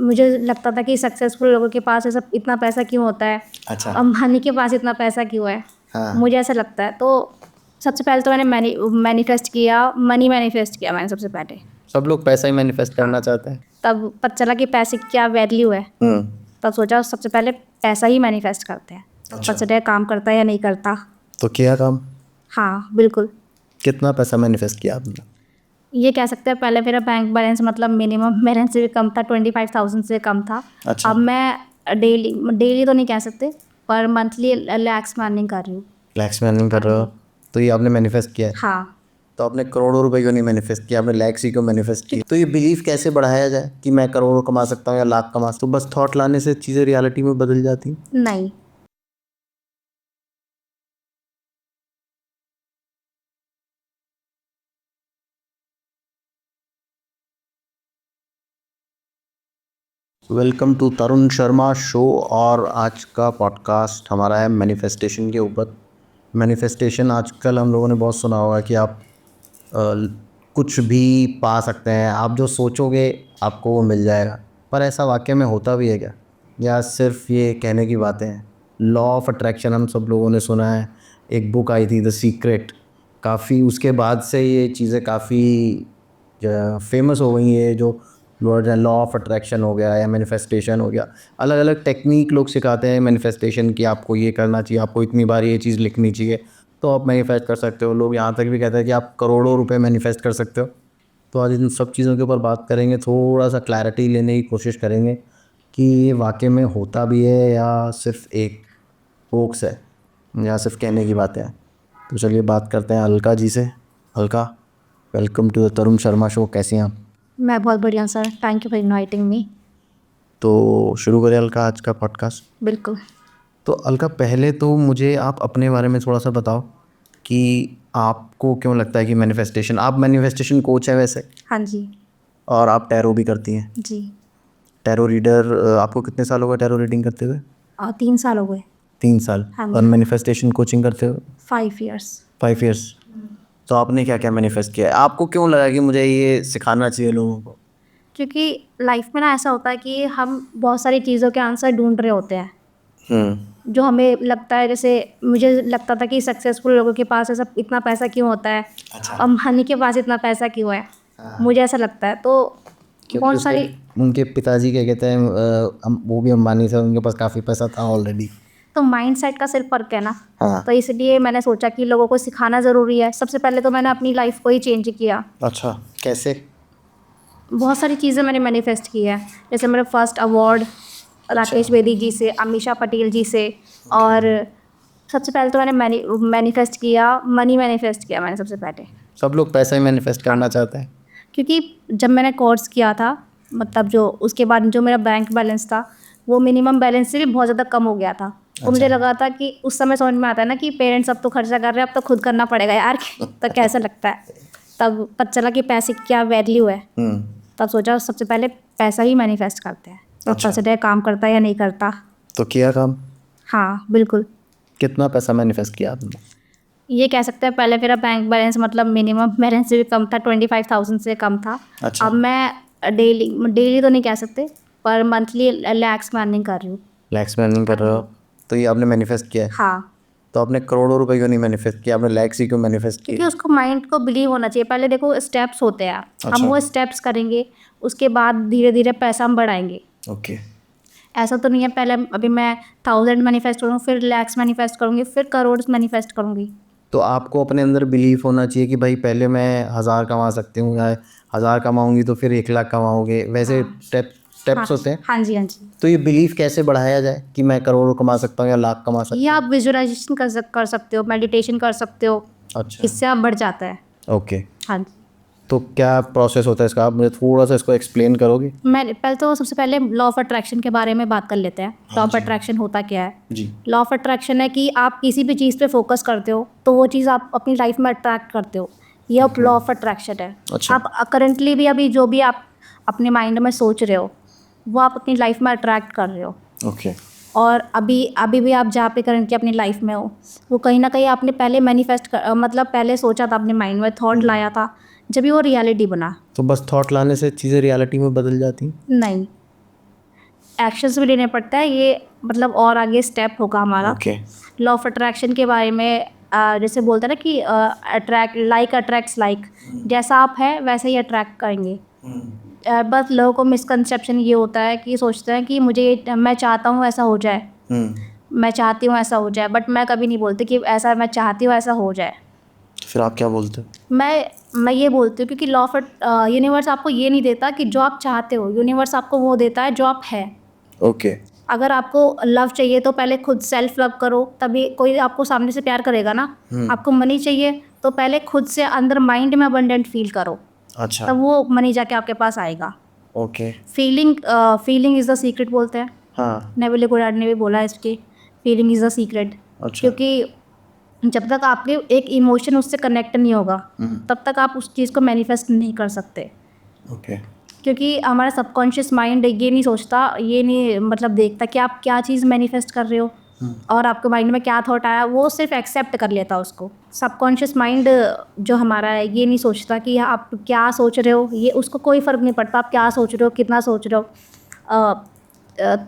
मुझे लगता था कि सक्सेसफुल लोगों के पास ऐसा इतना पैसा क्यों होता है, अच्छा। अंबानी के पास इतना पैसा क्यों है। हाँ। मुझे ऐसा लगता है। तो सबसे पहले तो मैंने मैनिफेस्ट किया, मनी मैनिफेस्ट किया मैंने सबसे पहले। सब लोग पैसा ही मैनिफेस्ट करना चाहते हैं। तब पता चला कि पैसे की क्या वैल्यू है। तब सोचा सबसे पहले पैसा ही मैनिफेस्ट करते हैं। अच्छा। पता चला काम करता है या नहीं करता। तो किया काम? हाँ बिल्कुल। कितना पैसा मैनिफेस्ट किया आपने? ये कह सकते हैं पहले मेरा बैंक बैलेंस मतलब मिनिमम बैलेंस से भी कम था, 25,000 से कम था। अच्छा। अब मैं डेली डेली तो नहीं कह सकते, पर मंथली लैक्स में अर्निंग कर रही हूँ। लैक्स में अर्निंग कर रहे हो? तो ये आपने मैनिफेस्ट किया है? हाँ। तो आपने करोड़ों रुपए क्यों नहीं मैनिफेस्ट किया, आपने लैक्स ही क्यों मैनिफेस्ट किया? तो ये बिलीफ कैसे बढ़ाया जाए कि मैं करोड़ों कमा सकता हूँ या लाख कमा सकता हूँ? तो बस थॉट लाने से चीज़ें रियलिटी में बदल जाती हैं? नहीं। Welcome to Tarun Sharma show. और आज का पॉडकास्ट हमारा है मैनिफेस्टेशन के ऊपर। मैनिफेस्टेशन आजकल हम लोगों ने बहुत सुना होगा कि आप कुछ भी पा सकते हैं, आप जो सोचोगे आपको वो मिल जाएगा। पर ऐसा वाकई में होता भी है क्या, या सिर्फ ये कहने की बातें हैं? लॉ ऑफ अट्रैक्शन हम सब लोगों ने सुना है, एक बुक आई थी द सीक्रेट, काफ़ी उसके बाद से ये चीज़ें काफ़ी फेमस हो गई है। जो वर्ड है लॉ ऑफ अट्रैक्शन हो गया या मैनिफेस्टेशन हो गया, अलग अलग टेक्निक लोग सिखाते हैं मैनिफेस्टेशन की, आपको ये करना चाहिए, आपको इतनी बार ये चीज़ लिखनी चाहिए तो आप मैनिफेस्ट कर सकते हो। लोग यहाँ तक भी कहते हैं कि आप करोड़ों रुपए मैनिफेस्ट कर सकते हो। तो आज इन सब चीज़ों के ऊपर बात करेंगे, थोड़ा सा क्लैरिटी लेने की कोशिश करेंगे कि ये वाकई में होता भी है या सिर्फ एक होक्स है या सिर्फ कहने की बातें हैं। तो चलिए बात करते हैं अलका जी से। Alka, welcome to the Tarun Sharma show. कैसी हैं आप? मैं बहुत बढ़िया sir, thank you for inviting me. तो शुरू करें अलका आज का पॉडकास्ट। बिल्कुल। तो अलका, पहले तो मुझे आप अपने बारे में थोड़ा सा बताओ कि आपको क्यों लगता है कि मैनिफेस्टेशन, आप मैनिफेस्टेशन कोच है वैसे, हाँ जी। और आप टैरो भी करती हैं। जी। टैरो रीडर, आपको कितने साल हो गए टैरो रीडिंग करते हुए? 3 साल हो गए। 3 साल। हाँ और जी। मैनिफेस्टेशन कोचिंग करते हुए? 5 years। 5 years। तो आपने क्या क्या मैनिफेस्ट किया है? आपको क्यों लगा कि मुझे ये सिखाना चाहिए लोगों को? क्योंकि लाइफ में ना ऐसा होता है कि हम बहुत सारी चीज़ों के आंसर ढूंढ रहे होते हैं, जो हमें लगता है। जैसे मुझे लगता था कि सक्सेसफुल लोगों के पास ऐसा इतना पैसा क्यों होता है, अच्छा। अंबानी के पास इतना पैसा क्यों है। हाँ। मुझे ऐसा लगता है। तो क्योंकि बहुत सारी उनके पिताजी क्या कहते हैं, वो भी अंबानी थे, उनके पास काफ़ी पैसा था ऑलरेडी। तो माइंड सेट का सिर्फ फ़र्क है ना। हाँ। तो इसलिए मैंने सोचा कि लोगों को सिखाना ज़रूरी है। सबसे पहले तो मैंने अपनी लाइफ को ही चेंज किया। अच्छा, कैसे? बहुत सारी चीज़ें मैंने मैनिफेस्ट की है। जैसे मेरा फर्स्ट अवार्ड राकेश बेदी जी से, अमीषा पटेल जी से। और सबसे पहले तो मैंने मैनिफेस्ट किया, मनी मैनिफेस्ट किया मैंने सबसे पहले। सब लोग पैसा ही मैनिफेस्ट करना चाहते हैं। क्योंकि जब मैंने कोर्स किया था, मतलब जो उसके बाद जो मेरा बैंक बैलेंस था वो मिनिमम बैलेंस से भी बहुत ज़्यादा कम हो गया था। तो मुझे लगा था कि उस समय समझ में आता है ना कि पेरेंट्स अब तो खर्चा कर रहे हैं, अब तो खुद करना पड़ेगा यार। तो कैसा लगता है। तब पता चला कि पैसे की क्या वैल्यू है। तब सोचा सबसे पहले पैसा ही मैनिफेस्ट करते हैं। तो पता चला काम करता है या नहीं करता। तो किया काम? हाँ बिल्कुल। कितना पैसा मैनिफेस्ट किया आपने? ये कह सकते हैं पहले मेरा बैंक बैलेंस मतलब मिनिमम बैलेंस से भी कम था, 25,000 से कम था। अच्छा। अब मैं डेली डेली तो नहीं कह सकते, पर मंथली लैक्स में अर्निंग कर रही हूँ। लैक्स में अर्निंग कर रहे हो? तो ये आपने मैनिफेस्ट किया है? हाँ। तो आपने करोड़ों रुपए क्यों नहीं मैनिफेस्ट किया, आपने लैक्स ही क्यों मैनिफेस्ट क्योंकि किए? उसको माइंड को बिलीव होना चाहिए। पहले देखो स्टेप्स होते हैं, अच्छा। हम वो स्टेप्स करेंगे, उसके बाद धीरे धीरे पैसा हम बढ़ाएंगे। ओके। ऐसा तो नहीं है पहले अभी मैं 1000 मैनिफेस्ट करूँगी, फिर लैक्स मैनिफेस्ट करूँगी, फिर करोड़ मैनिफेस्ट करूँगी। तो आपको अपने अंदर बिलीफ होना चाहिए कि भाई पहले मैं 1000 कमा सकती हूँ, या 1000 कमाऊंगी तो फिर 1 लाख कमाओगे, वैसे स्टेप्स होते हैं। हाँ जी, हाँ जी। तो ये बिलीफ कैसे बढ़ाया जाए कि मैं करोड़ों कमा सकता हूँ या लाख कमा सकता ये आप विजुअलाइजेशन कर सकते हो, मेडिटेशन कर सकते हो। हूँ? अच्छा। इससे आप बढ़ जाता है। ओके। हाँ जी। तो क्या प्रोसेस होता है इसका, आप मुझे थोड़ा सा इसको एक्सप्लेन करोगे? मैं पहले तो सबसे पहले लॉ ऑफ अट्रैक्शन के बारे में बात कर लेते हैं। लॉ ऑफ अट्रैक्शन होता क्या है? जी। लॉ ऑफ अट्रैक्शन है कि आप किसी भी चीज़ पे फोकस करते हो तो वो चीज़ आप अपनी लाइफ में अट्रैक्ट करते हो। ये अब लॉ ऑफ अट्रैक्शन है। अच्छा। आप करंटली भी अभी जो भी आप अपने माइंड में सोच रहे हो वो आप अपनी लाइफ में अट्रैक्ट कर रहे हो। ओके। और अभी अभी भी आप जहाँ पे करंटली अपनी लाइफ में हो वो कहीं ना कहीं आपने पहले मतलब पहले सोचा था, अपने माइंड में थॉट लाया था, जब भी वो रियलिटी बना। तो बस थॉट लाने से चीज़ें रियलिटी में बदल जाती हैं? नहीं। एक्शंस भी लेने पड़ता है, ये मतलब और आगे स्टेप होगा हमारा। ओके। लॉ ऑफ अट्रैक्शन के बारे में जैसे बोलते हैं ना कि लाइक अट्रैक्ट्स लाइक, जैसा आप है वैसे ही अट्रैक्ट करेंगे। बस लोगों को मिसकंसेप्शन ये होता है कि सोचते हैं कि मैं चाहता हूँ ऐसा हो जाए, मैं चाहती हूँ ऐसा हो जाए, बट मैं कभी नहीं बोलती कि ऐसा मैं चाहती हूँ ऐसा हो जाए। फिर आप क्या बोलते हो? मैं ये बोलती हूँ क्योंकि लॉ ऑफ यूनिवर्स आपको ये नहीं देता कि जो आप चाहते हो, यूनिवर्स आपको वो देता है जो आप है। ओके। अगर आपको लव चाहिए तो पहले खुद सेल्फ लव करो, तभी कोई आपको सामने से प्यार करेगा ना। आपको मनी चाहिए तो पहले खुद से अंदर माइंड में अबंडेंट फील करो, अच्छा। तब वो मनी जाके आपके पास आएगा। Okay. Feeling is the secret बोलते हैं। हाँ। नेविल गोडार्ड ने भी बोला है इसकी, फीलिंग इज़ द सीक्रेट। अच्छा। क्योंकि जब तक आपके एक इमोशन उससे कनेक्ट नहीं होगा तब तक आप उस चीज़ को मैनिफेस्ट नहीं कर सकते। ओके। क्योंकि हमारा सबकॉन्शियस माइंड ये नहीं सोचता, ये नहीं मतलब देखता कि आप क्या चीज़ मैनिफेस्ट कर रहे हो और आपके माइंड में क्या थॉट आया, वो सिर्फ एक्सेप्ट कर लेता उसको। सबकॉन्शियस माइंड जो हमारा है ये नहीं सोचता कि आप क्या सोच रहे हो, ये उसको कोई फ़र्क नहीं पड़ता आप क्या सोच रहे हो, कितना सोच रहे हो।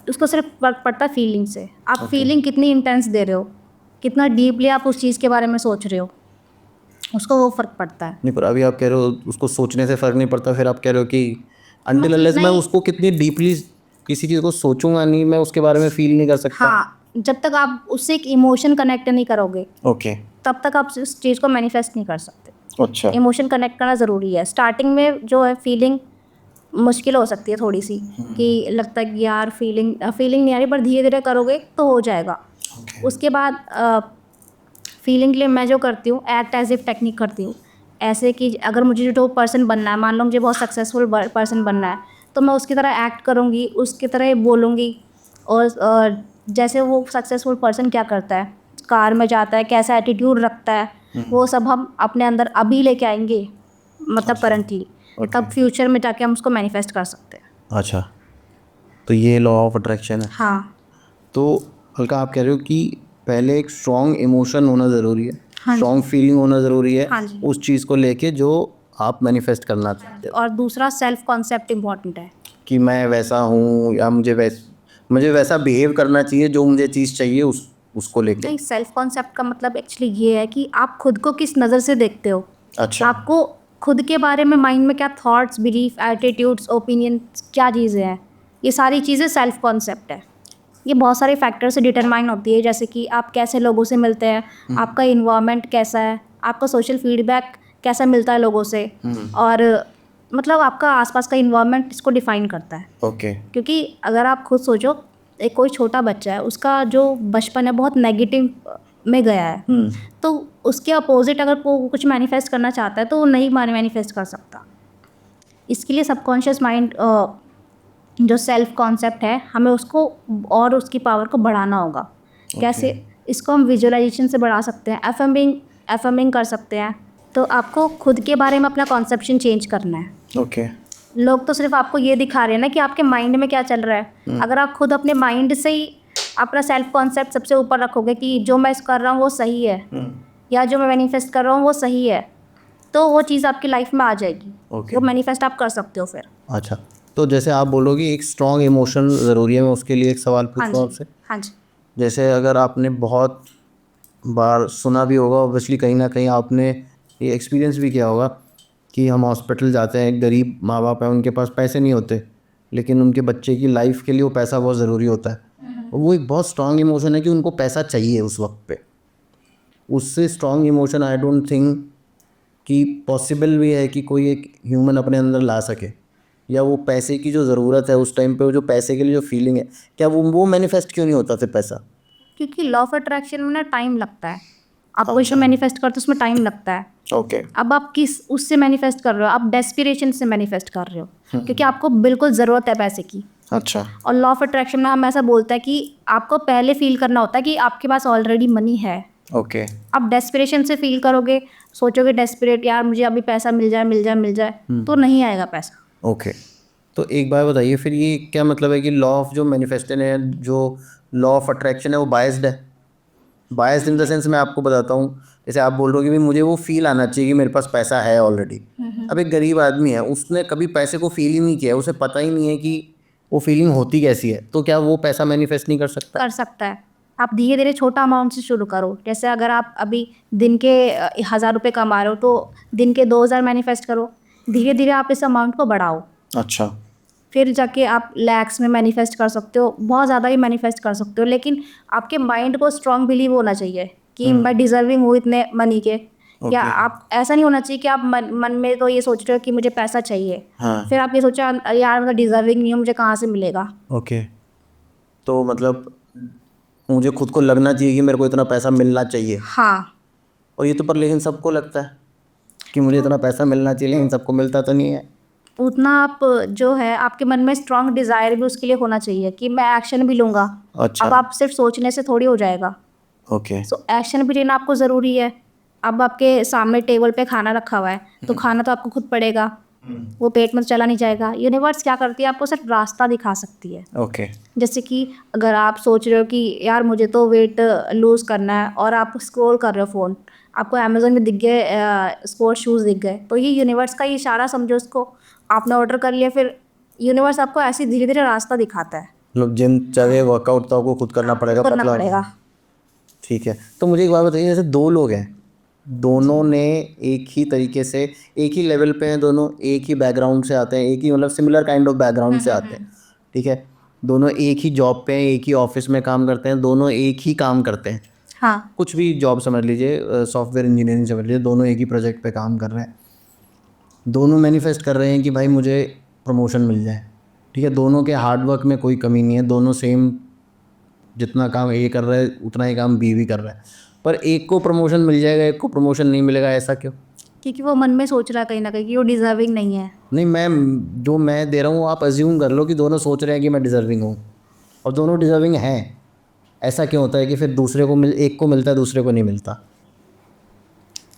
उसको सिर्फ फ़र्क पड़ता है फीलिंग से। आप फीलिंग कितनी इंटेंस दे रहे हो, कितना डीपली आप उस चीज़ के बारे में सोच रहे हो, उसको वो फ़र्क पड़ता है। नहीं, पर अभी आप कह रहे हो उसको सोचने से फ़र्क नहीं पड़ता, फिर आप कह रहे हो कि अनटिल अनलेस मैं नहीं। उसको कितनी डीपली किसी चीज़ को सोचूंगा नहीं, मैं उसके बारे में फील नहीं कर सकता। हाँ, जब तक आप उससे एक इमोशन कनेक्ट नहीं करोगे ओके। तब तक आप उस चीज़ को मैनिफेस्ट नहीं कर सकते। अच्छा। इमोशन कनेक्ट करना ज़रूरी है। स्टार्टिंग में जो है फीलिंग मुश्किल हो सकती है थोड़ी सी, कि लगता है कि यार फीलिंग नहीं आ रही, पर धीरे धीरे करोगे तो हो जाएगा। ओके। उसके बाद फीलिंग के लिए मैं जो करती हूँ, एक्ट एज इफ टेक्निक करती हूँ। ऐसे कि अगर मुझे जो पर्सन बनना है, मान लो मुझे बहुत सक्सेसफुल पर्सन बनना है, तो मैं उसकी तरह एक्ट करूँगी, उसकी तरह बोलूँगी। और जैसे वो सक्सेसफुल पर्सन क्या करता है, कार में जाता है, कैसा एटीट्यूड रखता है, वो सब हम अपने अंदर अभी लेके आएंगे, मतलब करंटली, तब फ्यूचर में जाके हम उसको मैनिफेस्ट कर सकते हैं। अच्छा, तो ये लॉ ऑफ अट्रैक्शन है। हाँ। तो हल्का आप कह रहे हो कि पहले एक स्ट्रॉन्ग इमोशन होना ज़रूरी है, हाँ जी। स्ट्रॉन्ग फीलिंग होना ज़रूरी है हाँ जी। उस चीज़ को लेके जो आप मैनिफेस्ट करना चाहते हो, और दूसरा सेल्फ कॉन्सेप्ट इम्पॉर्टेंट है। कि मैं वैसा हूँ या मुझे वैसा बिहेव करना चाहिए जो मुझे चीज़ चाहिए उसको लेके। नहीं, सेल्फ कॉन्सेप्ट का मतलब एक्चुअली ये है कि आप खुद को किस नज़र से देखते हो। अच्छा। आपको खुद के बारे में माइंड में क्या थॉट्स, बिलीफ, एटीट्यूड्स, ओपिनियंस, क्या चीज़ें हैं, ये सारी चीज़ें सेल्फ कॉन्सेप्ट है। ये बहुत सारे फैक्टर से डिटरमाइन होती है, जैसे कि आप कैसे लोगों से मिलते हैं, आपका इन्वायरमेंट कैसा है, आपका सोशल फीडबैक कैसा मिलता है लोगों से, और मतलब आपका आसपास का इन्वायरमेंट इसको डिफाइन करता है। ओके। क्योंकि अगर आप खुद सोचो, एक कोई छोटा बच्चा है, उसका जो बचपन है बहुत नेगेटिव में गया है, तो उसके अपोजिट अगर वो कुछ मैनिफेस्ट करना चाहता है तो वो नहीं मैनिफेस्ट कर सकता। इसके लिए सबकॉन्शियस माइंड जो सेल्फ कॉन्सेप्ट है, हमें उसको और उसकी पावर को बढ़ाना होगा। कैसे? इसको हम विजुअलाइजेशन से बढ़ा सकते हैं, एफर्मिंग कर सकते हैं। तो आपको खुद के बारे में अपना कॉन्सेप्शन चेंज करना है। ओके। लोग तो सिर्फ आपको ये दिखा रहे हैं ना कि आपके माइंड में क्या चल रहा है। अगर आप खुद अपने माइंड से ही अपना सेल्फ कॉन्सेप्ट सबसे ऊपर रखोगे कि जो मैं कर रहा हूँ वो सही है, या जो मैं मैनिफेस्ट कर रहा हूँ वो सही है, तो वो चीज़ आपकी लाइफ में आ जाएगी। ओके। वो मैनिफेस्ट आप कर सकते हो फिर। अच्छा, तो जैसे आप बोलोगे एक स्ट्रॉन्ग इमोशन ज़रूरी है, मैं उसके लिए एक सवाल हाँ पूछूँ जी। आपसे। हाँ जी। जैसे अगर आपने बहुत बार सुना भी होगा, ऑब्वियसली कहीं ना कहीं आपने ये एक्सपीरियंस भी किया होगा कि हम हॉस्पिटल जाते हैं, गरीब माँ बाप हैं, उनके पास पैसे नहीं होते, लेकिन उनके बच्चे की लाइफ के लिए वो पैसा बहुत ज़रूरी होता है। वो एक बहुत स्ट्रॉन्ग इमोशन है कि उनको पैसा चाहिए उस वक्त पे। उससे strong emotion I don't think कि पॉसिबल भी है कि कोई एक ह्यूमन अपने अंदर ला सके, या वो पैसे की जो ज़रूरत है उस टाइम पे, वो जो पैसे के लिए जो फीलिंग है, क्या वो मैनिफेस्ट क्यों नहीं होता फिर पैसा? क्योंकि लॉ ऑफ अट्रैक्शन में ना टाइम लगता है। आप कोई जो मैनिफेस्ट करते हो उसमें टाइम लगता है। ओके। अब आप किस उससे मैनिफेस्ट कर रहे हो, आप डेस्पिरेशन से मैनिफेस्ट कर रहे हो, क्योंकि आपको बिल्कुल ज़रूरत है पैसे की। अच्छा। और लॉ ऑफ अट्रैक्शन में हम ऐसा बोलते हैं कि आपको पहले फील करना होता है कि आपके पास ऑलरेडी मनी है। ओके। आप डेस्पिरेशन से फील करोगे, सोचोगे डेस्परेट, यार मुझे अभी पैसा मिल जाए मिल जाए मिल जाए, तो नहीं आएगा पैसा। ओके, तो एक बार बताइए फिर, ये क्या मतलब है कि लॉ ऑफ जो मैनिफेस्टेशन है, जो लॉ ऑफ अट्रैक्शन है, वो बायस्ड है? बायस्ड इन द सेंस मैं आपको बताता हूँ, जैसे आप बोल रहे हो कि भाई मुझे वो फील आना चाहिए कि मेरे पास पैसा है ऑलरेडी। अब एक गरीब आदमी है, उसने कभी पैसे को फील ही नहीं किया, उसे पता ही नहीं है कि वो फीलिंग होती कैसी है, तो क्या वो पैसा मैनिफेस्ट नहीं कर सकता? कर सकता है। आप धीरे धीरे छोटा अमाउंट से शुरू करो। जैसे अगर आप अभी दिन के 1,000 रुपये कमा रहे हो तो दिन के 2,000 मैनिफेस्ट करो। धीरे धीरे आप इस अमाउंट को बढ़ाओ, अच्छा। फिर जाके आप लैक्स में मैनिफेस्ट कर सकते हो, बहुत ज़्यादा ही मैनिफेस्ट कर सकते हो। लेकिन आपके माइंड को स्ट्रांग बिलीव होना चाहिए कि मैं डिजर्विंग हूँ इतने मनी के। या आप ऐसा नहीं होना चाहिए कि आप मन में तो ये सोच रहे हो कि मुझे पैसा चाहिए, हाँ। फिर आप ये सोचा यार मैं डिजर्विंग नहीं हूँ, मुझे कहाँ से मिलेगा। ओके, तो मतलब मुझे खुद को लगना चाहिए कि मेरे को इतना पैसा मिलना चाहिए। हाँ, और ये तो पर लेकिन सबको लगता है कि मुझे इतना पैसा मिलना चाहिए, लेकिन सबको मिलता तो नहीं है। उतना आप जो है आपके मन में स्ट्रांग डिज़ायर भी उसके लिए होना चाहिए कि मैं एक्शन भी लूँगा। अच्छा। अब आप सिर्फ सोचने से थोड़ी हो जाएगा। ओके। सो एक्शन भी लेना आपको ज़रूरी है। अब आपके सामने टेबल पे खाना रखा हुआ है तो खाना तो आपको खुद पड़ेगा, वो पेट में तो चला नहीं जाएगा। यूनिवर्स क्या करती है, आपको सिर्फ रास्ता दिखा सकती है। ओके। जैसे कि अगर आप सोच रहे हो कि यार मुझे तो वेट लूज़ करना है और आप स्क्रॉल कर रहे हो फ़ोन, आपको अमेज़न में दिख गए स्पोर्ट शूज़ दिख गए, तो ये यूनिवर्स का ही इशारा समझो इसको। आपने ऑर्डर कर लिया, फिर यूनिवर्स आपको ऐसे धीरे धीरे रास्ता दिखाता है। मतलब जिम चाहे वर्कआउट तो आपको खुद करना पड़ेगा, करना पतला होना। पड़ेगा। ठीक है, तो मुझे एक बात बताइए, जैसे दो लोग हैं, दोनों ने एक ही तरीके से एक ही लेवल पे हैं, दोनों एक ही बैकग्राउंड से आते हैं, एक ही मतलब सिमिलर काइंड ऑफ बैकग्राउंड से आते हैं, ठीक है, दोनों एक ही जॉब पे हैं, एक ही ऑफिस में काम करते हैं, दोनों एक ही काम करते हैं, हाँ, कुछ भी जॉब समझ लीजिए, सॉफ्टवेयर इंजीनियरिंग समझ लीजिए, दोनों एक ही प्रोजेक्ट पे काम कर रहे हैं, दोनों मैनिफेस्ट कर रहे हैं कि भाई मुझे प्रमोशन मिल जाए, ठीक है, दोनों के हार्डवर्क में कोई कमी नहीं है, दोनों सेम जितना काम ए कर रहा है उतना ही काम बी भी कर रहा है, पर एक को प्रमोशन मिल जाएगा, एक को प्रमोशन नहीं मिलेगा, ऐसा क्यों? क्योंकि वो मन में सोच रहा है कहीं ना कहीं कि वो डिजर्विंग नहीं है। नहीं, मैं जो मैं दे रहा हूँ आप अज्यूम कर लो कि दोनों सोच रहे हैं कि मैं डिज़र्विंग हूँ और दोनों डिज़र्विंग हैं, ऐसा क्यों होता है कि फिर दूसरे को एक को मिलता है दूसरे को नहीं मिलता?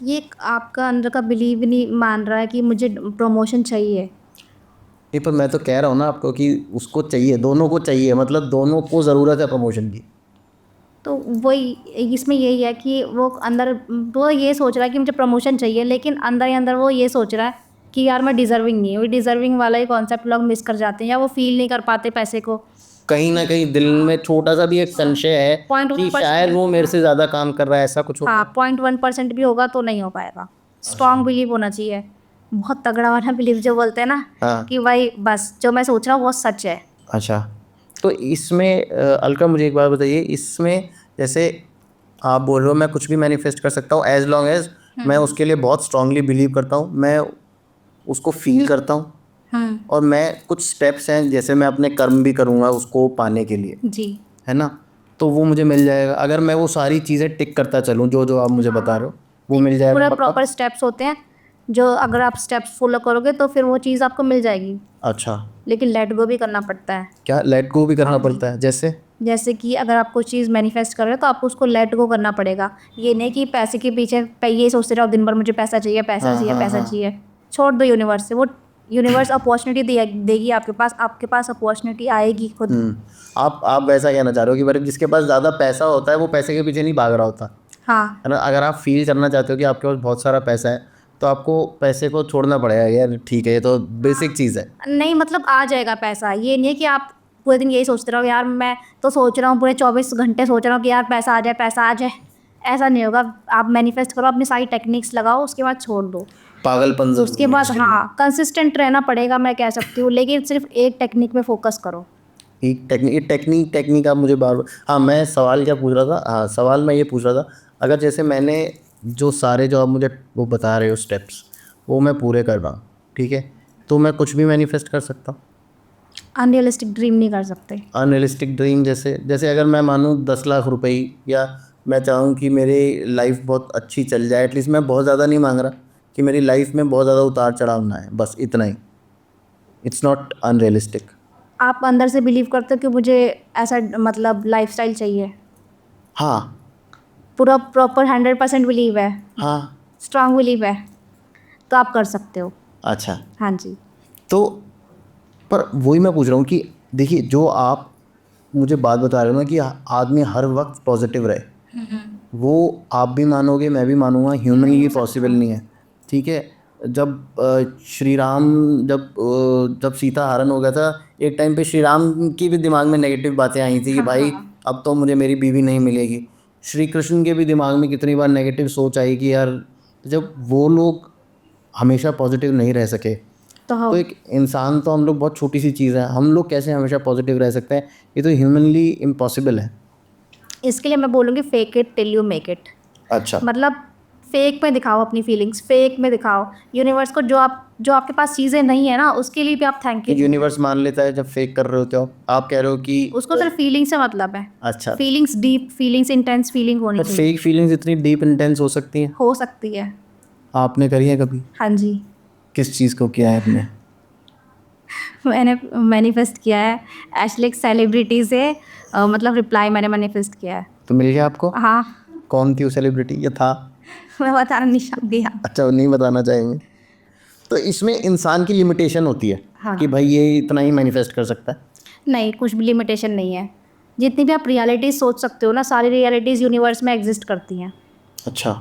ये एक आपका अंदर का बिलीव नहीं मान रहा है कि मुझे प्रमोशन चाहिए। नहीं, पर मैं तो कह रहा हूँ ना आपको कि उसको चाहिए, दोनों को चाहिए, मतलब दोनों को ज़रूरत है प्रमोशन की। तो वही इसमें यही है कि वो अंदर वो ये सोच रहा है कि मुझे प्रमोशन चाहिए, लेकिन अंदर ही अंदर वो ये सोच रहा है कि यार मैं डिजर्विंग नहीं हूँ। डिजर्विंग वाला ही कॉन्सेप्ट लोग मिस कर जाते हैं या वो फील नहीं कर पाते पैसे को। कहीं ना कहीं दिल में छोटा सा भी एक संशय है कि 0.1% शायद वो मेरे से ज़्यादा काम कर रहा है, ऐसा कुछ होता है? हाँ, 0.1% भी होगा तो नहीं हो पाएगा। स्ट्रॉन्ग बिलीव होना चाहिए, बहुत तगड़ा वाला बिलीव जो बोलते हैं ना हाँ। कि भाई बस जो मैं सोच रहा हूँ वो सच है। अच्छा, तो इसमें अलका मुझे एक बात बताइए, इसमें जैसे आप बोल रहे हो मैं कुछ भी मैनिफेस्ट कर सकता हूँ एज लॉन्ग एज मैं उसके लिए बहुत स्ट्रांगली बिलीव करता हूँ, मैं उसको फील करता हूँ, और मैं कुछ स्टेप्स हैं जैसे मैं अपने कर्म भी करूँगा उसको पाने के लिए, जी, है ना, तो वो मुझे मिल जाएगा अगर मैं वो सारी चीज़ें टिक करता चलूँ जो जो आप मुझे बता रहे हो, वो मिल जाएगा पूरा पक्का? प्रॉपर स्टेप्स होते हैं जो अगर आप स्टेप्स फॉलो करोगे तो फिर वो चीज़ आपको मिल जाएगी। अच्छा, लेकिन लेट गो भी करना पड़ता है। क्या लेट गो भी करना पड़ता है? जैसे जैसे कि अगर आप कोई चीज़ मैनिफेस्ट कर रहे हो तो आपको उसको लेट गो करना पड़ेगा। ये नहीं कि पैसे के पीछे ये सोचते रहो दिन भर मुझे पैसा चाहिए, पैसा चाहिए, पैसा चाहिए। छोड़ दो यूनिवर्स से, वो यूनिवर्स अपॉर्चुनिटी देगी आपके पास अपॉर्चुनिटी आएगी खुद। आप वैसा कहना चाह रहे हो कि भाई जिसके पास ज़्यादा पैसा होता है वो पैसे के पीछे नहीं भाग रहा होता, हाँ, है ना, अगर आप फील करना चाहते हो कि आपके पास बहुत सारा पैसा है तो आपको पैसे को छोड़ना पड़ेगा, यार ठीक है, ये तो बेसिक चीज़ है। नहीं मतलब आ जाएगा पैसा। ये नहीं है कि आप पूरे दिन यही सोचते रहो यार मैं तो सोच रहा हूँ पूरे 24 घंटे सोच रहा हूँ कि यार पैसा आ जाए, पैसा आ जाए। ऐसा नहीं होगा। आप मैनिफेस्ट करो, अपनी सारी टेक्निक्स लगाओ, उसके बाद छोड़ दो। पागलपन तो उसके बाद हाँ कंसिस्टेंट रहना पड़ेगा, मैं कह सकती हूँ, लेकिन सिर्फ एक टेक्निक में फोकस करो। एक टेक्निक आप मुझे बार बार, हाँ मैं सवाल क्या पूछ रहा था, हाँ सवाल मैं ये पूछ रहा था, अगर जैसे मैंने जो सारे जो आप मुझे वो बता रहे हो स्टेप्स वो मैं पूरे कर रहा हूँ, ठीक है, तो मैं कुछ भी मैनिफेस्ट कर सकता हूँ? अनरियलिस्टिक ड्रीम नहीं कर सकते। अनरियलिस्टिक ड्रीम जैसे जैसे अगर मैं मानूँ 10 लाख रुपए ही, या मैं चाहूँ कि मेरी लाइफ बहुत अच्छी चल जाए, एटलीस्ट मैं बहुत ज़्यादा नहीं मांग रहा कि मेरी लाइफ में बहुत ज़्यादा उतार चढ़ाव ना है, बस इतना ही, इट्स नॉट अनरियलिस्टिक। आप अंदर से बिलीव करते हो कि मुझे ऐसा मतलब लाइफस्टाइल चाहिए, हाँ। पूरा प्रॉपर 100% बिलीव है, हाँ। स्ट्रांग बिलीव है, तो आप कर सकते हो। अच्छा, हाँ जी। तो पर वही मैं पूछ रहा हूँ कि देखिए जो आप मुझे बात बता रहे हो ना कि आदमी हर वक्त पॉजिटिव रहे, वो आप भी मानोगे मैं भी मानूंगा ह्यूमनली पॉसिबल नहीं है, ठीक है, जब श्री राम जब सीता हरण हो गया था, एक टाइम पे श्री राम की भी दिमाग में नेगेटिव बातें आई थी कि भाई अब तो मुझे मेरी बीवी नहीं मिलेगी। श्री कृष्ण के भी दिमाग में कितनी बार नेगेटिव सोच आई कि यार जब वो लोग हमेशा पॉजिटिव नहीं रह सके, तो एक इंसान तो हम लोग बहुत छोटी सी चीज़ है, हम लोग कैसे हमेशा पॉजिटिव रह सकते हैं? ये तो ह्यूमनली इम्पॉसिबल है। इसके लिए मैं बोलूँगी fake it till you make it. अच्छा, मतलब फेक में दिखाओ अपनी फीलिंग्स, फेक में दिखाओ यूनिवर्स को जो आपके पास चीज़ें नहीं है ना, उसके लिए भी आप थैंक यू। यूनिवर्स मान लेता है जब फेक कर रहे होते हो आप कह रहे हो कि उसको सिर्फ फीलिंग से मतलब है। अच्छा, feelings deep feelings intense feeling होनी पर चाहिए। फेक फीलिंग्स इतनी डीप इंटेंस हो सकती हैं? हो सकती है। आपने करी है कभी? हाँ जी, किस चीज़ को किया है आपने? मैंने मैनिफेस्ट किया है एक्चुअली एक सेलिब्रिटी से मतलब रिप्लाई मैंने मैनिफेस्ट किया है। तो मिल गया आपको? हाँ, कौन थी वो सेलिब्रिटी या था? मैं बताना नहीं चाहूँगी। हाँ अच्छा, वो नहीं बताना चाहेंगे। तो इसमें इंसान की लिमिटेशन होती है हाँ। कि भाई ये इतना ही मैनिफेस्ट कर सकता है। नहीं, कुछ भी लिमिटेशन नहीं है। जितनी भी आप रियलिटीज़ सोच सकते हो ना, सारी रियलिटीज़ यूनिवर्स में एग्जिस्ट करती हैं। अच्छा,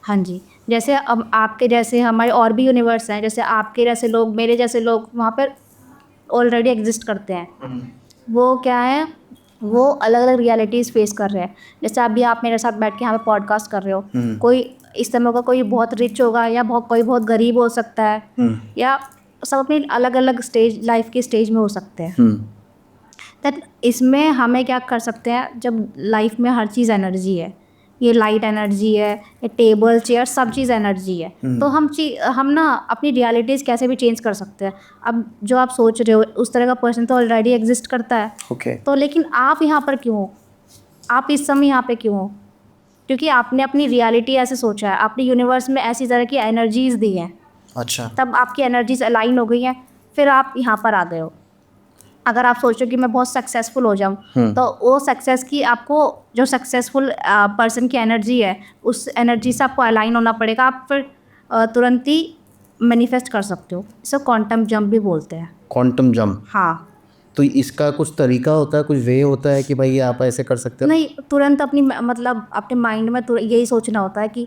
हाँ जी, जैसे अब आपके जैसे हमारे और भी यूनिवर्स हैं, जैसे आपके जैसे लोग, मेरे जैसे लोग वहाँ पर ऑलरेडी एग्जिस्ट करते हैं। वो क्या है, वो अलग अलग रियलिटीज़ फेस कर रहे हैं। जैसे अभी आप मेरे साथ बैठ के यहाँ पे पॉडकास्ट कर रहे हो, कोई इस समय का कोई बहुत रिच होगा या कोई बहुत गरीब हो सकता है, या सब अपनी अलग अलग स्टेज लाइफ की स्टेज में हो सकते हैं। दैट इसमें हमें क्या कर सकते हैं, जब लाइफ में हर चीज़ एनर्जी है, ये लाइट एनर्जी है, ये टेबल चेयर सब चीज़ एनर्जी है, तो हम ना अपनी रियलिटीज़ कैसे भी चेंज कर सकते हैं। अब जो आप सोच रहे हो उस तरह का पर्सन तो ऑलरेडी एग्जिस्ट करता है। ओके। तो लेकिन आप यहाँ पर क्यों हो, आप इस समय यहाँ पे क्यों हो? क्योंकि आपने अपनी रियलिटी ऐसे सोचा है, आपने यूनिवर्स में ऐसी तरह की एनर्जीज दी हैं, अच्छा, तब आपकी एनर्जीज अलाइन हो गई हैं, फिर आप यहाँ पर आ गए हो। अगर आप सोचो कि मैं बहुत सक्सेसफुल हो जाऊँ, तो वो सक्सेस की आपको जो सक्सेसफुल पर्सन की एनर्जी है, उस एनर्जी से आपको अलाइन होना पड़ेगा। आप फिर तुरंत ही मैनिफेस्ट कर सकते हो। इसे क्वांटम जंप भी बोलते हैं। Quantum jump. हाँ, तो इसका कुछ तरीका होता है, कुछ वे होता है कि भाई ये आप ऐसे कर सकते हो? नहीं तुरंत अपनी मतलब अपने माइंड में यही सोचना होता है कि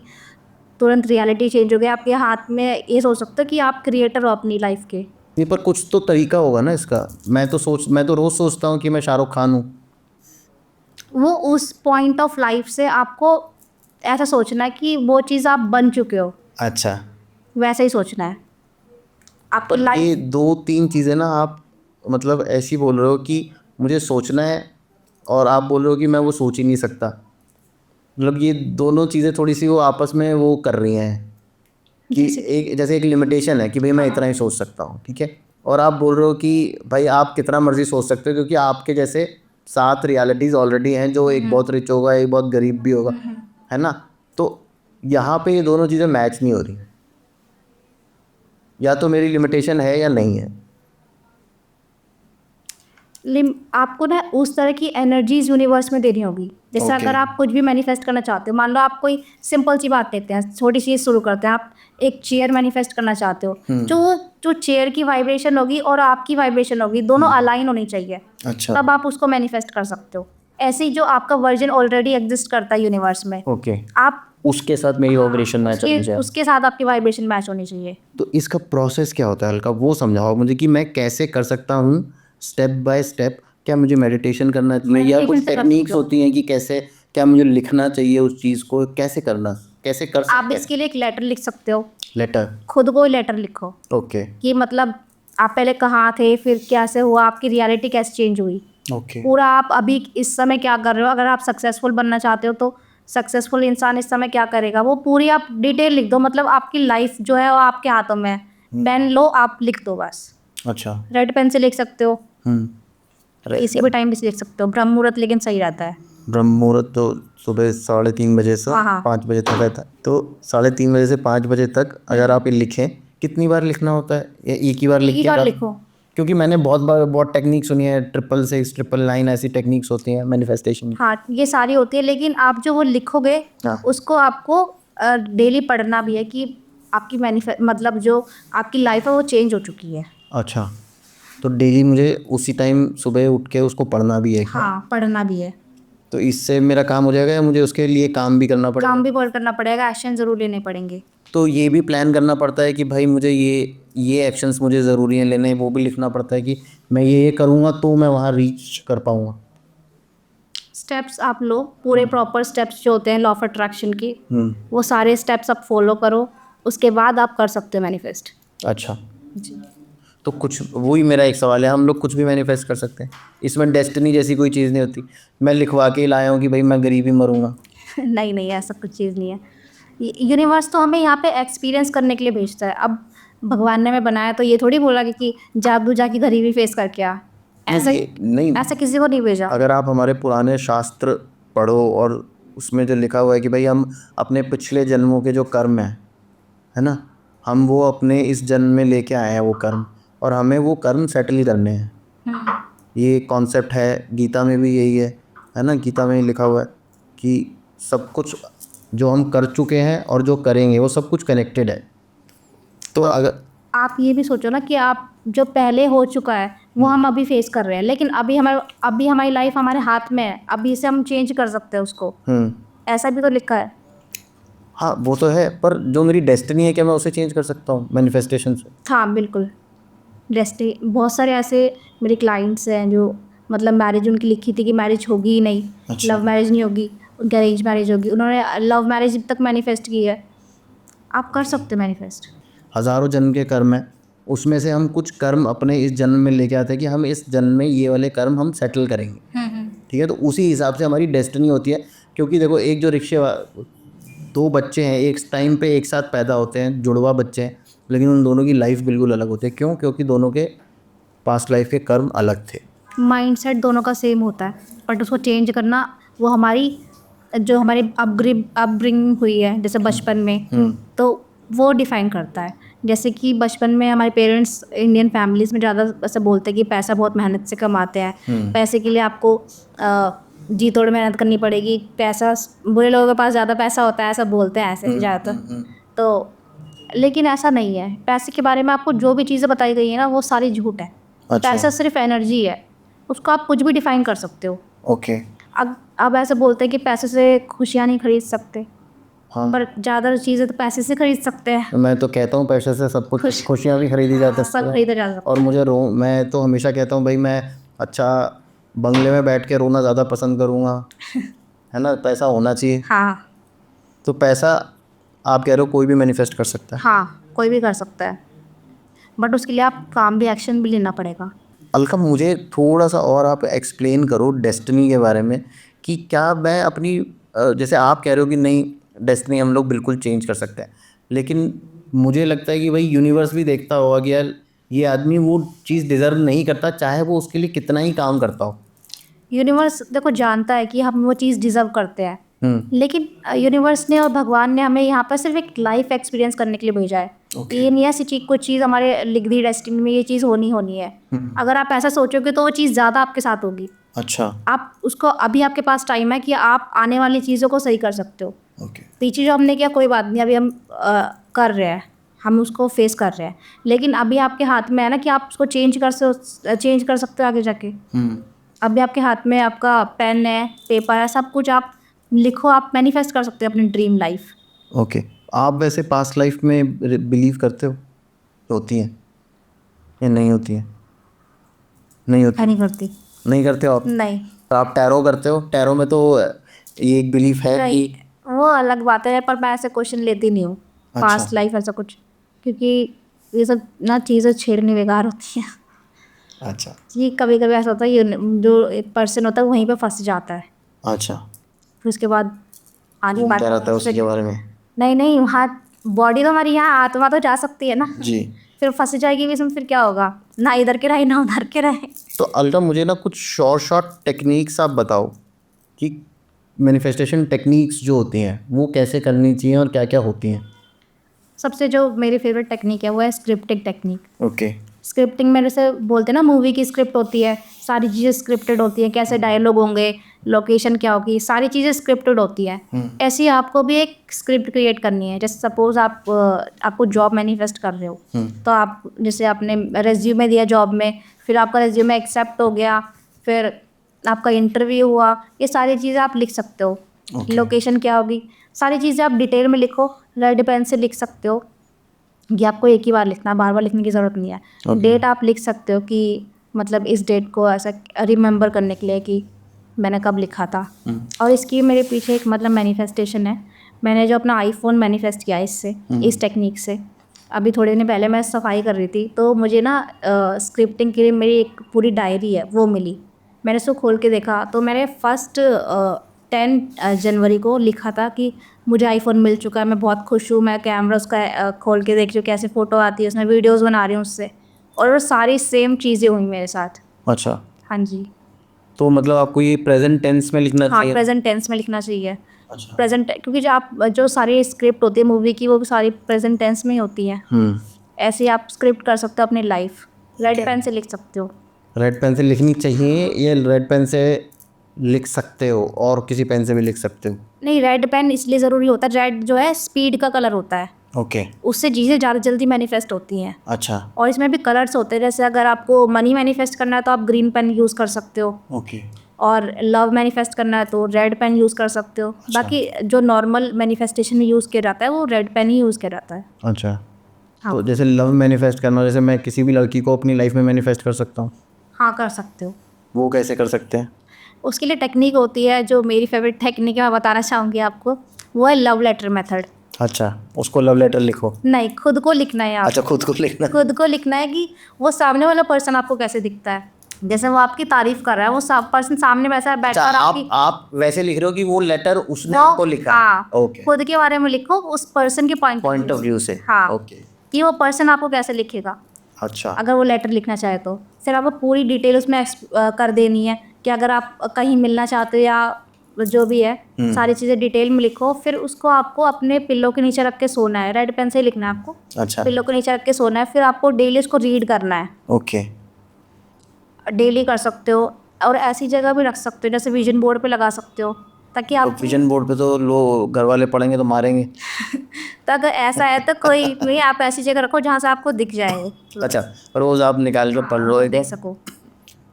तुरंत रियलिटी चेंज हो गया। आपके हाथ में ये सोच सकते हो कि आप क्रिएटर हो अपनी लाइफ के। नहीं, पर कुछ तो तरीका होगा ना इसका। मैं तो रोज़ सोचता हूँ कि मैं शाहरुख खान हूँ। वो उस पॉइंट ऑफ लाइफ से आपको ऐसा सोचना है कि वो चीज़ आप बन चुके हो, अच्छा, वैसा ही सोचना है आपको पर ये लाइफ। 2-3 चीज़ें ना आप मतलब ऐसी बोल रहे हो कि मुझे सोचना है और आप बोल रहे हो कि मैं वो सोच ही नहीं सकता। मतलब ये दोनों चीज़ें थोड़ी सी वो आपस में वो कर रही हैं कि जैसे एक लिमिटेशन है कि भाई मैं इतना ही सोच सकता हूँ, ठीक है? और आप बोल रहे हो कि भाई आप कितना मर्जी सोच सकते हो क्योंकि आपके जैसे 7 रियलिटीज़ ऑलरेडी हैं, जो एक बहुत रिच होगा, एक बहुत गरीब भी होगा, है ना? तो यहाँ पे ये दोनों चीज़ें मैच नहीं हो रही। या तो मेरी लिमिटेशन है या नहीं है। आपको ना उस तरह की एनर्जीज यूनिवर्स में देनी होगी। जैसे Okay. अगर आप कुछ भी मैनिफेस्ट करना चाहते हो, मान लो आप कोई सिंपल सी बात लेते हैं, छोटी सी शुरू करते हैं। आप एक चेयर मैनिफेस्ट करना चाहते हो, जो चेयर की वाइब्रेशन होगी और आपकी वाइब्रेशन होगी, दोनों अलाइन होनी चाहिए, अच्छा, तब आप उसको मैनिफेस्ट कर सकते हो। ऐसे ही जो आपका वर्जन ऑलरेडी एग्जिस्ट करता है यूनिवर्स में, ओके, आप उसके साथ मेरी वाइब्रेशन मैच होनी चाहिए। उसके साथ आपकी वाइब्रेशन मैच होनी चाहिए। तो इसका प्रोसेस क्या होता है हल्का वो समझाओ मुझे कि मैं कैसे कर सकता हूँ स्टेप बाय स्टेप। क्या मुझे मेडिटेशन करना चाहिए या कुछ Meditation से कर टेक्निक्स सकते हो। होती हैं कि कैसे, क्या मुझे लिखना चाहिए उस चीज़ को, कैसे करना, कैसे कर आप सकते हैं? इसके लिए एक लेटर लिख सकते हो, लेटर। खुद को लेटर लिखो ओके, कि मतलब आप पहले कहाँ थे, फिर कैसे हुआ, आपकी रियलिटी कैसे चेंज हुई, ओके, पूरा आप अभी इस समय क्या कर रहे हो। अगर आप सक्सेसफुल बनना चाहते हो तो सक्सेसफुल इंसान इस समय क्या करेगा, वो पूरी आप डिटेल लिख दो। मतलब आपकी लाइफ जो है वो आपके हाथों में है, पेन लो आप लिख दो बस। अच्छा, रेड पेन से लिख सकते हो, अरे किसी भी टाइम से लिख सकते हो। ब्रह्म मुहूर्त लेकिन सही रहता है। ब्रह्म मुहूर्त तो सुबह 3:30 बजे से हाँ, हाँ। 5 बजे तक रहता है। तो 3:30 बजे से 5 बजे तक अगर आप ये लिखें, कितनी बार लिखना होता है या एक ही बार लिख एक के बार आप? लिखो। क्योंकि मैंने बहुत बार बहुत टेक्निक सुनी है, 666, 999 ऐसी टेक्निक्स होती हैं मैनिफेस्टेशन की। हाँ, ये सारी होती है, लेकिन आप जो वो लिखोगे हाँ। उसको आपको डेली पढ़ना भी है कि आपकी मतलब जो आपकी लाइफ है वो चेंज हो चुकी है। अच्छा, तो डेली मुझे उसी टाइम सुबह उठ के उसको पढ़ना भी है? हाँ, पढ़ना भी है। तो इससे मेरा काम हो जाएगा या मुझे उसके लिए काम भी करना पड़ेगा? काम भी बहुत करना पड़ेगा, एक्शन ज़रूर लेने पड़ेंगे। तो ये भी प्लान करना पड़ता है कि भाई मुझे ये एक्शंस मुझे ज़रूरी हैं लेने, वो भी लिखना पड़ता है कि मैं ये करूँगा तो मैं वहाँ रीच कर पाऊँगा। स्टेप्स आप लो, पूरे प्रॉपर स्टेप्स जो होते हैं लॉ ऑफ अट्रैक्शन की, वो सारे स्टेप्स आप फॉलो करो, उसके बाद आप कर सकते हो मैनिफेस्ट। अच्छा, जी। तो कुछ वही मेरा एक सवाल है, हम लोग कुछ भी मैनिफेस्ट कर सकते हैं, इसमें डेस्टिनी जैसी कोई चीज़ नहीं होती? मैं लिखवा के ही लाया हूँ कि भाई मैं गरीब ही मरूँगा। नहीं नहीं, ऐसा कुछ चीज़ नहीं है। यूनिवर्स तो हमें यहाँ पे एक्सपीरियंस करने के लिए भेजता है। अब भगवान ने हमें बनाया तो ये थोड़ी बोला कि जादू जाके गरीबी फेस करके आ, नहीं, ऐसा किसी को नहीं भेजा। अगर आप हमारे पुराने शास्त्र पढ़ो और उसमें जो लिखा हुआ है कि भाई हम अपने पिछले जन्मों के जो कर्म है ना, हम वो अपने इस जन्म में लेके आए हैं वो कर्म, और हमें वो कर्म सेटल करने हैं। ये कॉन्सेप्ट है, गीता में भी यही है ना, गीता में ही लिखा हुआ है कि सब कुछ जो हम कर चुके हैं और जो करेंगे वो सब कुछ कनेक्टेड है। तो अगर आप ये भी सोचो ना कि आप जो पहले हो चुका है वो हम अभी फेस कर रहे हैं, लेकिन अभी हमारी लाइफ हमारे हाथ में है, अभी इसे हम चेंज कर सकते हैं उसको। ऐसा भी तो लिखा है। हाँ वो तो है, पर जो मेरी डेस्टिनी है क्या मैं उसे चेंज कर सकता हूँ मैनिफेस्टेशन से? हाँ बिल्कुल। बहुत सारे ऐसे मेरे क्लाइंट्स हैं जो मतलब मैरिज उनकी लिखी थी कि मैरिज होगी ही नहीं, अच्छा। लव मैरिज नहीं होगी, उनकी अरेंज मैरिज होगी, उन्होंने लव मैरिज तक मैनिफेस्ट की है। आप कर सकते हो मैनिफेस्ट। हज़ारों जन्म के कर्म हैं, उसमें से हम कुछ कर्म अपने इस जन्म में लेके आते हैं कि हम इस जन्म में ये वाले कर्म हम सेटल करेंगे। ठीक है, तो उसी हिसाब से हमारी डेस्टिनी होती है। क्योंकि देखो, एक जो दो बच्चे हैं एक टाइम पे एक साथ पैदा होते हैं, जुड़वा बच्चे हैं, लेकिन उन दोनों की लाइफ बिल्कुल अलग होती है। क्यों? क्योंकि दोनों के पास्ट लाइफ के कर्म अलग थे। माइंडसेट दोनों का सेम होता है, बट उसको चेंज करना वो हमारी अपब्रिंगिंग हुई है जैसे बचपन में, तो वो डिफाइन करता है। जैसे कि बचपन में हमारे पेरेंट्स इंडियन फैमिलीज़ में ज़्यादा ऐसे बोलते हैं कि पैसा बहुत मेहनत से कमाते हैं, पैसे के लिए आपको जी तोड़ मेहनत करनी पड़ेगी, पैसा बुरे लोगों के पास ज़्यादा पैसा होता है, ऐसा बोलते हैं ऐसे ज़्यादातर। तो लेकिन ऐसा नहीं है, पैसे के बारे में आपको जो भी चीज़ें बताई गई है ना वो सारी झूठ है। अच्छा। पैसा सिर्फ एनर्जी है, उसको आप कुछ भी डिफाइन कर सकते हो। ओके। अब ऐसे बोलते हैं कि पैसे से खुशियाँ नहीं खरीद सकते, हाँ, पर ज़्यादा चीज़ें तो पैसे से खरीद सकते हैं। मैं तो कहता हूँ पैसे से सब कुछ, खुशियाँ भी खरीदी जा सकती सब हैं। खरीदा जा सकता और मैं तो हमेशा कहता हूँ भाई मैं अच्छा बंगले में बैठ के रोना ज़्यादा पसंद करूँगा, है ना, पैसा होना चाहिए। है। हाँ तो पैसा आप कह रहे हो कोई भी मैनिफेस्ट कर सकता है? हाँ, कोई भी कर सकता है, बट उसके लिए आप काम भी एक्शन भी लेना पड़ेगा। अलका, मुझे थोड़ा सा और आप एक्सप्लेन करो डेस्टिनी के बारे में कि क्या मैं अपनी जैसे आप कह रहे हो कि नहीं, डेस्टिनी हम लोग बिल्कुल चेंज कर सकते हैं, लेकिन मुझे लगता है कि भाई यूनिवर्स भी देखता होगा कि यार ये आदमी वो चीज़ डिज़र्व नहीं करता, चाहे वो उसके लिए कितना ही काम करता हो। यूनिवर्स देखो जानता है कि हम वो चीज़ डिज़र्व करते हैं, हम्म। लेकिन यूनिवर्स ने और भगवान ने हमें यहाँ पर सिर्फ एक लाइफ एक्सपीरियंस करने के लिए भेजा है। Okay. ये नहीं है ऐसी चीज़, कुछ चीज़ हमारे लिख दी डेस्टिनी में ये चीज़ होनी है। अगर आप ऐसा सोचोगे तो वो चीज़ ज़्यादा आपके साथ होगी। अच्छा। आप उसको अभी आपके पास टाइम है कि आप आने वाली चीज़ों को सही कर सकते हो। ओके। पीछे जो हमने किया कोई बात नहीं, अभी हम कर रहे हैं, हम उसको फेस कर रहे हैं, लेकिन अभी आपके हाथ में है ना कि आप उसको चेंज कर सकते हो आगे जाके। अभी आपके हाथ में आपका पेन है, पेपर है, सब कुछ आप लिखो, आप मैनिफेस्ट कर सकते हो अपनी ड्रीम लाइफ। ओके। आप वैसे पास्ट लाइफ में बिलीव करते हो, होती हैं या नहीं होती हैं? नहीं होती? मैं नहीं करती। नहीं करते हो आप? नहीं तो आप टैरो करते हो? टैरो में तो ये एक बिलीफ है नहीं, कि वो अलग बात है, पर मैं ऐसे क्वेश्चन लेती नहीं हूँ अच्छा। पास्ट लाइफ ऐसा कुछ, क्योंकि ये सब ना चीज़ें छेड़नी बेकार होती हैं। अच्छा। ये कभी कभी ऐसा होता है जो एक पर्सन होता है वहीं पे फंस जाता है, अच्छा, फिर उसके बाद आगे घूमता रहता है फिर उसके बारे में। नहीं वहाँ बॉडी तो हमारी, यहाँ आत्मा तो जा सकती है ना, जी। फिर फंस जाएगी भी इसमें, फिर क्या होगा, ना इधर के रहे ना उधर के रहे। तो अलका, मुझे ना कुछ शॉर्ट टेक्निक्स आप बताओ कि मैनिफेस्टेशन टेक्निक्स जो होती हैं वो कैसे करनी चाहिए और क्या क्या होती हैं? सबसे जो मेरी फेवरेट टेक्निक है वो है स्क्रिप्टिंग टेक्निक। ओके। स्क्रिप्टिंग में जैसे बोलते हैं ना मूवी की स्क्रिप्ट होती है, सारी चीज़ें स्क्रिप्टेड होती हैं, कैसे डायलॉग होंगे, लोकेशन क्या होगी, सारी चीज़ें स्क्रिप्टेड होती हैं। ऐसे ही आपको भी एक स्क्रिप्ट क्रिएट करनी है। जैसे सपोज आपको जॉब मैनिफेस्ट कर रहे हो, तो आप जैसे आपने रेज्यूमे दिया जॉब में, फिर आपका रेज्यूमे एक्सेप्ट हो गया, फिर आपका इंटरव्यू हुआ, ये सारी चीज़ें आप लिख सकते हो। Okay. लोकेशन क्या होगी, सारी चीज़ें आप डिटेल में लिखो, रेड पेन से लिख सकते हो। ये आपको एक ही बार लिखना है, बार बार लिखने की ज़रूरत नहीं है। Okay. डेट आप लिख सकते हो कि मतलब इस डेट को ऐसा रिमेंबर करने के लिए कि मैंने कब लिखा था। और इसकी मेरे पीछे एक मतलब मैनिफेस्टेशन है। मैंने जो अपना आईफोन मैनिफेस्ट किया इससे, इस टेक्निक से। अभी थोड़े दिन पहले मैं सफाई कर रही थी, तो मुझे ना स्क्रिप्टिंग के लिए मेरी एक पूरी डायरी है वो मिली। मैंने उसको खोल के देखा तो मैंने फर्स्ट 10 जनवरी को लिखा था कि मुझे आईफोन मिल चुका है, मैं बहुत खुश हूँ, मैं कैमरा उसका खोल के देख रही हूँ कैसे फ़ोटो आती है उसमें, वीडियोस बना रही हूँ उससे, और वो सारी सेम चीज़ें हुई मेरे साथ। अच्छा, हाँ जी। तो मतलब आपको ये प्रेजेंट टेंस में लिखना हाँ, चाहिए? प्रेजेंट टेंस में लिखना चाहिए। अच्छा। प्रेजेंट, क्योंकि जो सारी स्क्रिप्ट होती है मूवी की वो भी सारी प्रेजेंट टेंस में ही होती है। ऐसे ही आप स्क्रिप्ट कर सकते हो अपनी लाइफ, रेड पेन से लिख सकते हो। रेड पेन से लिखनी चाहिए, ये रेड पेन से लिख सकते हो और किसी पेन से भी लिख सकते हो? नहीं, रेड पेन इसलिए ज़रूरी होता है, रेड जो है स्पीड का कलर होता है, ओके। उससे चीज़ें ज़्यादा जल्दी मैनिफेस्ट होती हैं। अच्छा। और इसमें भी कलर्स होते हैं, जैसे अगर आपको मनी मैनिफेस्ट करना है तो आप ग्रीन पेन यूज़ कर सकते हो, ओके। और लव मैनिफेस्ट करना है तो रेड पेन यूज़ कर सकते हो। अच्छा। बाकी जो नॉर्मल मैनिफेस्टेशन में यूज़ किया जाता है वो रेड पेन ही यूज़ किया जाता है। अच्छा, हाँ। तो जैसे लव मैनिफेस्ट करना, जैसे मैं किसी भी लड़की को अपनी लाइफ में मैनिफेस्ट कर सकता हूँ, हाँ, कर सकते हो। वो कैसे कर सकते हैं? उसके लिए टेक्निक होती है, जो मेरी फेवरेट टेक्निक है मैं बताना चाहूँगी आपको, वो है लव लेटर मेथड। अच्छा, उसको लव लेटर लिखो? नहीं, खुद को लिखना है अच्छा, आपको। खुद को लिखना? खुद को लिखना है कि वो सामने वाला पर्सन आपको कैसे दिखता है। जैसे वो आपकी तारीफ कर रहा है, वो पर्सन सामने वैसा बैठा अच्छा, और आपकी आप वैसे लिख रहे हो कि वो लेटर उसने वो आपको लिखा? हाँ, ओके। खुद के बारे में लिखो उस पर्सन के पॉइंट ऑफ व्यू से? हाँ, ओके। कि वो पर्सन आपको कैसे लिखेगा अच्छा। अगर वो लेटर लिखना चाहे तो। फिर आपको पूरी डिटेल उसमें कर देनी है कि अगर आप कहीं मिलना चाहते हो या जो भी है, सारी चीज़ें डिटेल में लिखो। फिर उसको आपको अपने पिल्लो के नीचे रख के सोना है, रेड पेन से ही लिखना है आपको। अच्छा। पिल्लो के नीचे रख के सोना है, फिर आपको डेली उसको रीड करना है। ओके। डेली कर सकते हो, और ऐसी जगह भी रख सकते हो जैसे विजन बोर्ड पे लगा सकते हो, ताकि तो आप विजन बोर्ड पे तो लोग घर वाले पढ़ेंगे तो मारेंगे। तो अगर ऐसा है तो कोई नहीं, आप ऐसी जगह रखो जहाँ से आपको दिख जाए, अच्छा, रोज आप निकाल कर पढ़ लो एक दे बार। सको।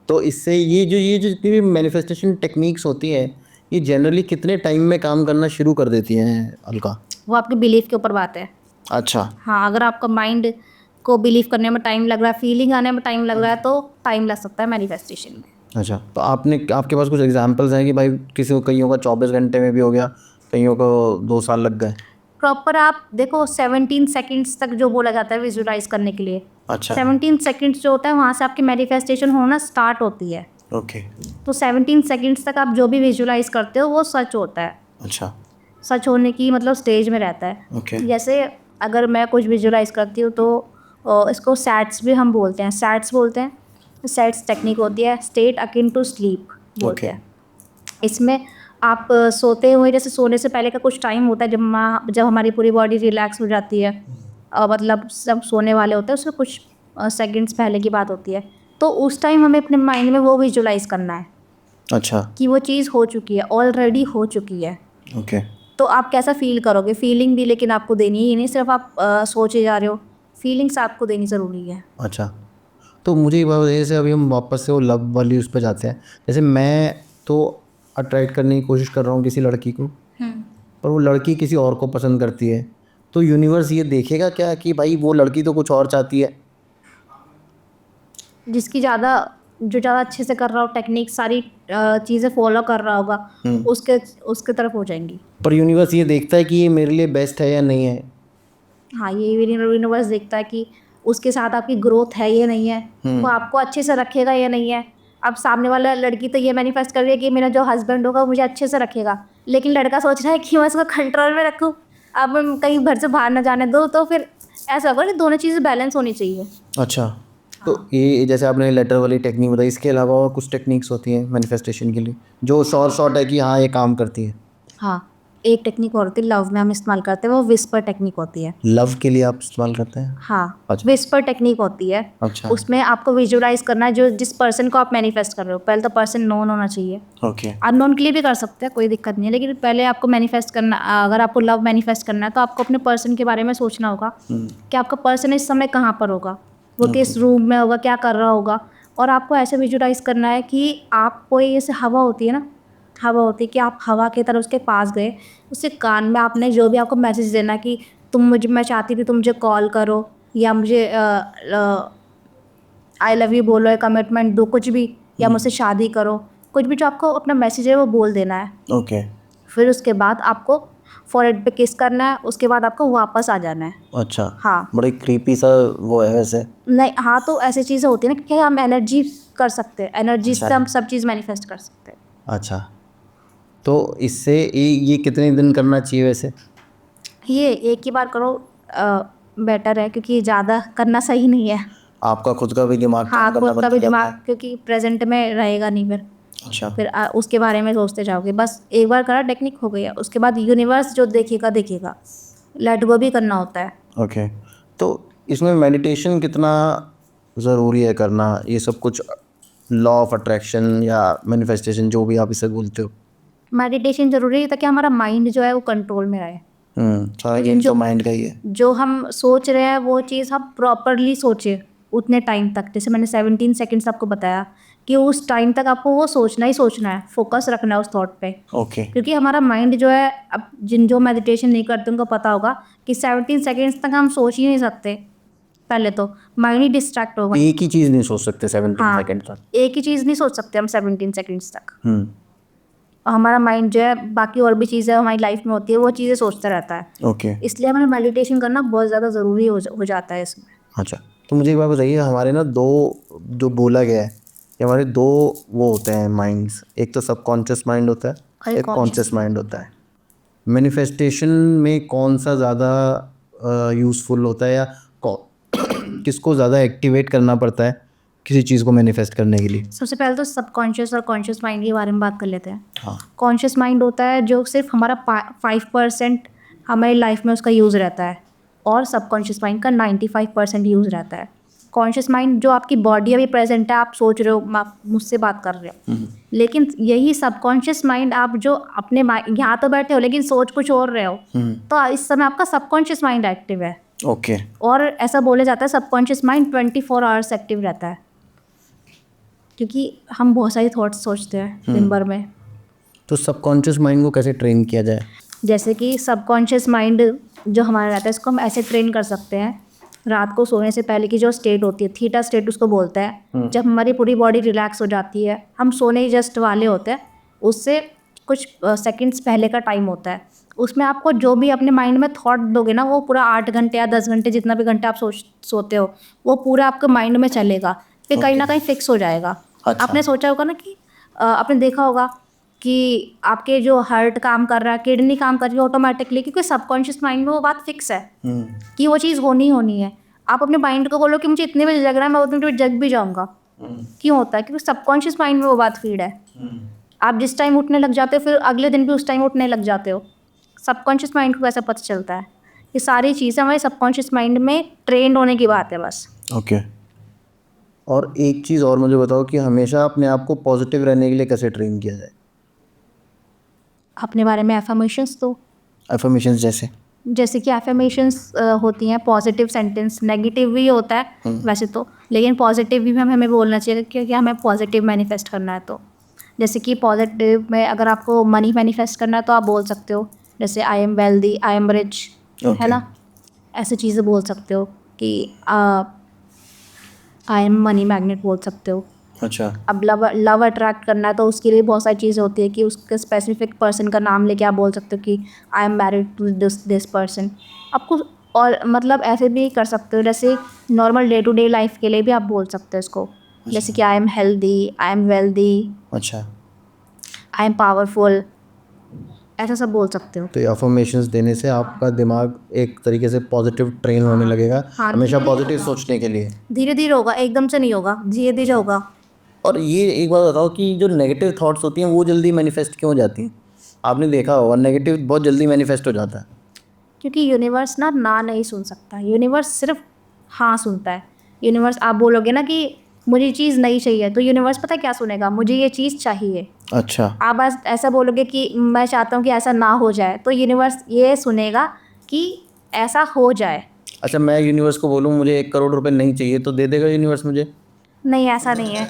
तो इससे ये जो जितनी भी मैनिफेस्टेशन टेक्निक्स होती है, ये जनरली कितने टाइम में काम करना शुरू कर देती हैं अलका? वो आपके बिलीफ के ऊपर बात है। अच्छा। हाँ, अगर आपका माइंड को बिलीव करने में टाइम लग रहा है, फीलिंग आने में टाइम लग रहा है, तो टाइम लग सकता है मैनिफेस्टेशन में। अच्छा, तो आपके पास कुछ एग्जांपल्स हैं कि भाई किसी को, कईयों का 24 घंटे में भी हो गया, कईयों को 2 साल लग गए? प्रॉपर आप देखो 17 सेकंड्स तक जो बोला जाता है विजुलाइज करने के लिए, अच्छा। 17 सेकंड्स जो होता है वहाँ से आपकी मैनिफेस्टेशन होना स्टार्ट होती है। ओके। तो 17 सेकंड्स तक आप जो भी विजुलाइज करते हो वो सच होता है, अच्छा। सच होने की मतलब स्टेज में रहता है। ओके। जैसे अगर मैं कुछ विजुलाइज करती हूँ तो इसको सैट्स भी हम बोलते हैं, सैट्स बोलते हैं। सैट्स टेक्निक होती है, स्टेट अकिन टू स्लीप बोलते Okay. हैं। इसमें आप सोते हुए, जैसे सोने से पहले का कुछ टाइम होता है जब हमारी पूरी बॉडी रिलैक्स हो जाती है, मतलब सब सोने वाले होते हैं, उसमें कुछ सेकंड्स पहले की बात होती है। तो उस टाइम हमें अपने माइंड में वो विजुलाइज करना है अच्छा। कि वो चीज़ हो चुकी है, ऑलरेडी हो चुकी है। ओके। तो आप कैसा फील करोगे, फीलिंग भी लेकिन आपको देनी ही नहीं, सिर्फ आप सोचे जा रहे हो, फीलिंग्स आपको देनी ज़रूरी है। अच्छा, तो मुझे ये बात बताइए, जैसे अभी हम वापस से वो लव वाली उस पर जाते हैं। जैसे मैं तो अट्रैक्ट करने की कोशिश कर रहा हूँ किसी लड़की को, पर वो लड़की किसी और को पसंद करती है, तो यूनिवर्स ये देखेगा क्या कि भाई वो लड़की तो कुछ और चाहती है? जो ज़्यादा अच्छे से कर रहा हो, टेक्निक सारी चीज़ें फॉलो कर रहा होगा, उसके उसके तरफ हो जाएंगी। पर यूनिवर्स ये देखता है कि ये मेरे लिए बेस्ट है या नहीं है? हाँ, ये यूनिवर्स देखता है कि उसके साथ आपकी ग्रोथ है या नहीं है, वो आपको अच्छे से रखेगा या नहीं है। अब सामने वाला लड़की तो ये मैनिफेस्ट कर रही है कि मेरा जो हस्बैंड होगा वो मुझे अच्छे से रखेगा, लेकिन लड़का सोच रहा है कि मैं उसको कंट्रोल में रखूँ, अब मैं कहीं घर से बाहर ना जाने दो। तो फिर ऐसा होगा कि दोनों चीज़ें बैलेंस होनी चाहिए। अच्छा, तो ये जैसे आपने लेटर वाली टेक्निक बताई, इसके अलावा और कुछ टेक्निक्स होती हैं मैनिफेस्टेशन के लिए जो शॉर्ट है कि हाँ ये काम करती है? हाँ, एक टेक्निक और होती है, लव में हम इस्तेमाल करते हैं, वो विस्पर टेक्निक होती है। लव के लिए आप इस्तेमाल करते हैं? हाँ, अच्छा। विस्पर टेक्निक होती है। अच्छा। उसमें आपको विजुलाइज करना है जिस पर्सन को आप मैनिफेस्ट कर रहे हो। पहले तो पर्सन नोन होना चाहिए, ओके। अननोन के लिए भी कर सकते हैं, कोई दिक्कत नहीं है, लेकिन पहले आपको मैनिफेस्ट करना, अगर आपको लव मैनिफेस्ट करना है तो आपको अपने पर्सन के बारे में सोचना होगा कि आपका पर्सन इस समय कहाँ पर होगा, वो किस रूम में होगा, क्या कर रहा होगा। और आपको ऐसे विजुलाइज करना है कि आप कोई ऐसे हवा होती है ना, हवा होती है कि आप हवा की तरह उसके पास गए, उसके कान में आपने जो भी आपको मैसेज देना कि तुम मुझे, मैं चाहती थी तुम मुझे कॉल करो या मुझे आई लव यू बोलो या कमिटमेंट दो, कुछ भी, या मुझसे शादी करो, कुछ भी जो आपको अपना मैसेज है वो बोल देना है। ओके। फिर उसके बाद आपको फॉरहेड पे किस करना है, उसके बाद आपको वापस आ जाना है। अच्छा। हाँ। बड़ी क्रीपी सा वो है वैसे। नहीं, हाँ, तो ऐसी चीज़ें होती है ना कि हम एनर्जी कर सकते हैं, एनर्जी अच्छा। से हम सब चीज़ मैनिफेस्ट कर सकते हैं। अच्छा, तो इससे ये कितने दिन करना चाहिए वैसे? ये एक ही बार करो बेटर है, क्योंकि ज़्यादा करना सही नहीं है। आपका खुद का भी दिमाग काम हाँ, करना खुद बंद का हो भी जाता दिमाग, है। क्योंकि प्रेजेंट में रहेगा नहीं अच्छा। फिर उसके बारे में सोचते जाओगे। बस एक बार करा, टेक्निक हो गई है, उसके बाद यूनिवर्स जो देखेगा देखेगा, लेट गो भी करना होता है। ओके, तो इसमें मेडिटेशन कितना ज़रूरी है करना, ये सब कुछ लॉ ऑफ अट्रैक्शन या मैनिफेस्टेशन जो भी आप इसे बोलते हो? मेडिटेशन ज़रूरी है ताकि हमारा माइंड जो है वो कंट्रोल में रहे। सारा गेम जो तो माइंड का ही है। जो हम सोच रहे हैं वो चीज़ हम प्रॉपरली सोचें उतने टाइम तक, जैसे मैंने 17 सेकंड्स आपको बताया कि उस टाइम तक आपको वो सोचना ही सोचना है, फोकस रखना है उस थॉट पे। ओके। क्योंकि हमारा माइंड जो है, अब जो मेडिटेशन नहीं करते उनको पता होगा कि 17 सेकंड्स तक हम सोच ही नहीं सकते। पहले तो माइंड ही डिस्ट्रैक्ट होगा। एक ही चीज़ नहीं सोच सकते 17 हाँ, सेकंड तक। एक ही चीज़ नहीं सोच सकते हम 17 सेकंड्स तक। हम्म। और हमारा माइंड जो है बाकी और भी चीज़ें हमारी लाइफ में होती है वो चीज़ें सोचता रहता है। ओके। इसलिए हमें मेडिटेशन करना बहुत ज़्यादा ज़रूरी हो जाता है इसमें। अच्छा, तो मुझे एक बात बताइए, हमारे ना दो, जो बोला गया है कि हमारे दो वो होते हैं माइंड्स, एक तो सबकॉन्शियस माइंड होता है, और एक कॉन्शियस माइंड होता है। मैनिफेस्टेशन में कौन सा ज़्यादा यूज़फुल होता है, या किसको ज़्यादा एक्टिवेट करना पड़ता है किसी चीज़ को मैनिफेस्ट करने के लिए? सबसे पहले तो सबकॉन्शियस और कॉन्शियस माइंड के बारे में बात कर लेते हैं। हाँ। कॉन्शियस माइंड होता है जो सिर्फ हमारा 5% हमारी लाइफ में उसका यूज़ रहता है, और सबकॉन्शियस माइंड का 95% यूज़ रहता है। कॉन्शियस माइंड जो आपकी बॉडी अभी प्रेजेंट है, आप सोच रहे हो, आप मुझसे बात कर रहे हो, लेकिन यही सबकॉन्शियस माइंड आप जो अपने यहाँ तो बैठे हो लेकिन सोच कुछ और रहे हो, तो इस समय आपका सबकॉन्शियस माइंड एक्टिव है। ओके। और ऐसा बोला जाता है सबकॉन्शियस माइंड 24 आवर्स एक्टिव रहता है, क्योंकि हम बहुत सारी थॉट्स सोचते हैं दिन भर में। तो सबकॉन्शियस माइंड को कैसे ट्रेन किया जाए? जैसे कि सबकॉन्शियस माइंड जो हमारा रहता है, इसको हम ऐसे ट्रेन कर सकते हैं, रात को सोने से पहले की जो स्टेट होती है, थीटा स्टेट उसको बोलते हैं, जब हमारी पूरी बॉडी रिलैक्स हो जाती है, हम सोने जस्ट वाले होते हैं, उससे कुछ सेकंड्स पहले का टाइम होता है, उसमें आपको जो भी अपने माइंड में थॉट दोगे ना, वो पूरा 8 घंटे या 10 घंटे जितना भी घंटे आप सोते हो, वो पूरा आपके माइंड में चलेगा, फिर कहीं ना कहीं फिक्स हो जाएगा। अच्छा। आपने सोचा होगा ना कि आपने देखा होगा कि आपके जो हार्ट काम कर रहा है, किडनी काम कर रही है ऑटोमेटिकली, क्योंकि सबकॉन्शियस माइंड में वो बात फिक्स है कि वो चीज़ होनी होनी है। आप अपने माइंड को बोलो कि मुझे इतने बजे जग रहा है, मैं उतने बजे जग भी जाऊँगा। क्यों होता है? क्योंकि सबकॉन्शियस माइंड में वो बात फीड है। आप जिस टाइम उठने लग जाते हो, फिर अगले दिन भी उस टाइम उठने लग जाते हो। सबकॉन्शियस माइंड को कैसे पता चलता है? ये सारी चीज़ें हमारे सबकॉन्शियस माइंड में ट्रेंड होने की बात है बस। ओके। और एक चीज़ और मुझे बताओ कि हमेशा अपने आप को पॉजिटिव रहने के लिए कैसे ट्रेन किया जाए? अपने बारे में एफर्मेशंस दो। एफर्मेशंस जैसे कि एफर्मेशंस होती हैं पॉजिटिव सेंटेंस, नेगेटिव भी होता है वैसे तो, लेकिन पॉजिटिव भी हमें बोलना चाहिए, क्योंकि हमें पॉजिटिव मैनिफेस्ट करना है। तो जैसे कि पॉजिटिव में अगर आपको मनी मैनिफेस्ट करना है तो आप बोल सकते हो, जैसे आई am wealthy, I am rich, है ना, ऐसी चीज़ें बोल सकते हो कि आई एम मनी मैग्नेट बोल सकते हो। अच्छा। अब लव अट्रैक्ट करना है तो उसके लिए बहुत सारी चीज़ें होती है कि उसके स्पेसिफिक पर्सन का नाम लेके आप बोल सकते हो कि I am married to this person. आपको और मतलब ऐसे भी कर सकते हो, जैसे normal day to day life के लिए भी आप बोल सकते हो इसको, जैसे कि I am healthy, I am wealthy, अच्छा। आई एम पावरफुल, ऐसा सब बोल सकते हो। तो ये अफर्मेशंस देने से आपका दिमाग एक तरीके से पॉजिटिव ट्रेन होने लगेगा, हाँ, हमेशा पॉजिटिव सोचने के लिए। धीरे धीरे होगा, एकदम से नहीं होगा, धीरे धीरे होगा। और ये एक बात बताओ कि जो नेगेटिव थॉट्स होती हैं वो जल्दी मैनिफेस्ट क्यों हो जाती हैं? आपने देखा होगा नेगेटिव बहुत जल्दी मैनिफेस्ट हो जाता है। क्योंकि यूनिवर्स ना नहीं सुन सकता, यूनिवर्स सिर्फ हाँ सुनता है। यूनिवर्स, आप बोलोगे ना कि मुझे चीज़ नहीं चाहिए, तो यूनिवर्स पता है क्या सुनेगा? मुझे ये चीज़ चाहिए। अच्छा। आप बस ऐसा बोलोगे कि मैं चाहता हूँ कि ऐसा ना हो जाए, तो यूनिवर्स ये सुनेगा कि ऐसा हो जाए। अच्छा, मैं यूनिवर्स को बोलूँ मुझे 1 करोड़ रुपए नहीं चाहिए तो दे देगा यूनिवर्स मुझे? नहीं, ऐसा नहीं है।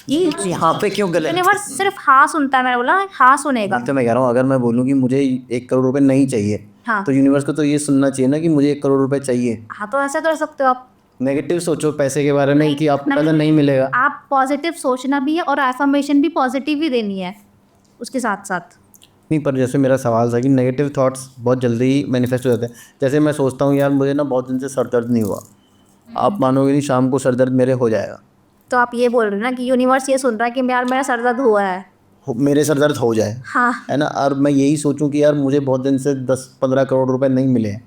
ये यहाँ पे क्यों गलत? यूनिवर्स सिर्फ हाँ सुनता है, मैंने बोला हाँ सुनेगा। तो मैं कह रहा हूँ, अगर मैं बोलूँ कि मुझे 1 करोड़ रुपए नहीं चाहिए, हाँ तो यूनिवर्स को तो ये सुनना चाहिए ना कि मुझे 1 करोड़ रुपए चाहिए। हाँ, तो ऐसा कर सकते हो आप। नेगेटिव सोचो पैसे के बारे में कि आपको नहीं, पैसा नहीं मिलेगा। आप पॉजिटिव सोचना भी है और एफर्मेशन भी पॉजिटिव ही देनी है उसके साथ साथ। नहीं, पर जैसे मेरा सवाल था कि नेगेटिव थॉट्स बहुत जल्दी मैनिफेस्ट हो जाते हैं। जैसे मैं सोचता हूँ यार मुझे ना बहुत दिन से सर दर्द नहीं हुआ, आप मानोगे नहीं, शाम को सर दर्द मेरे हो जाएगा। तो आप ये बोल रहे हो ना कि यूनिवर्स ये सुन रहा है कि यार मेरा सर दर्द हुआ है। मेरे सर दर्द हो जाए, हाँ है ना। और मैं यही सोचूं कि यार मुझे बहुत दिन से 10-15 करोड़ रुपए नहीं मिले हैं,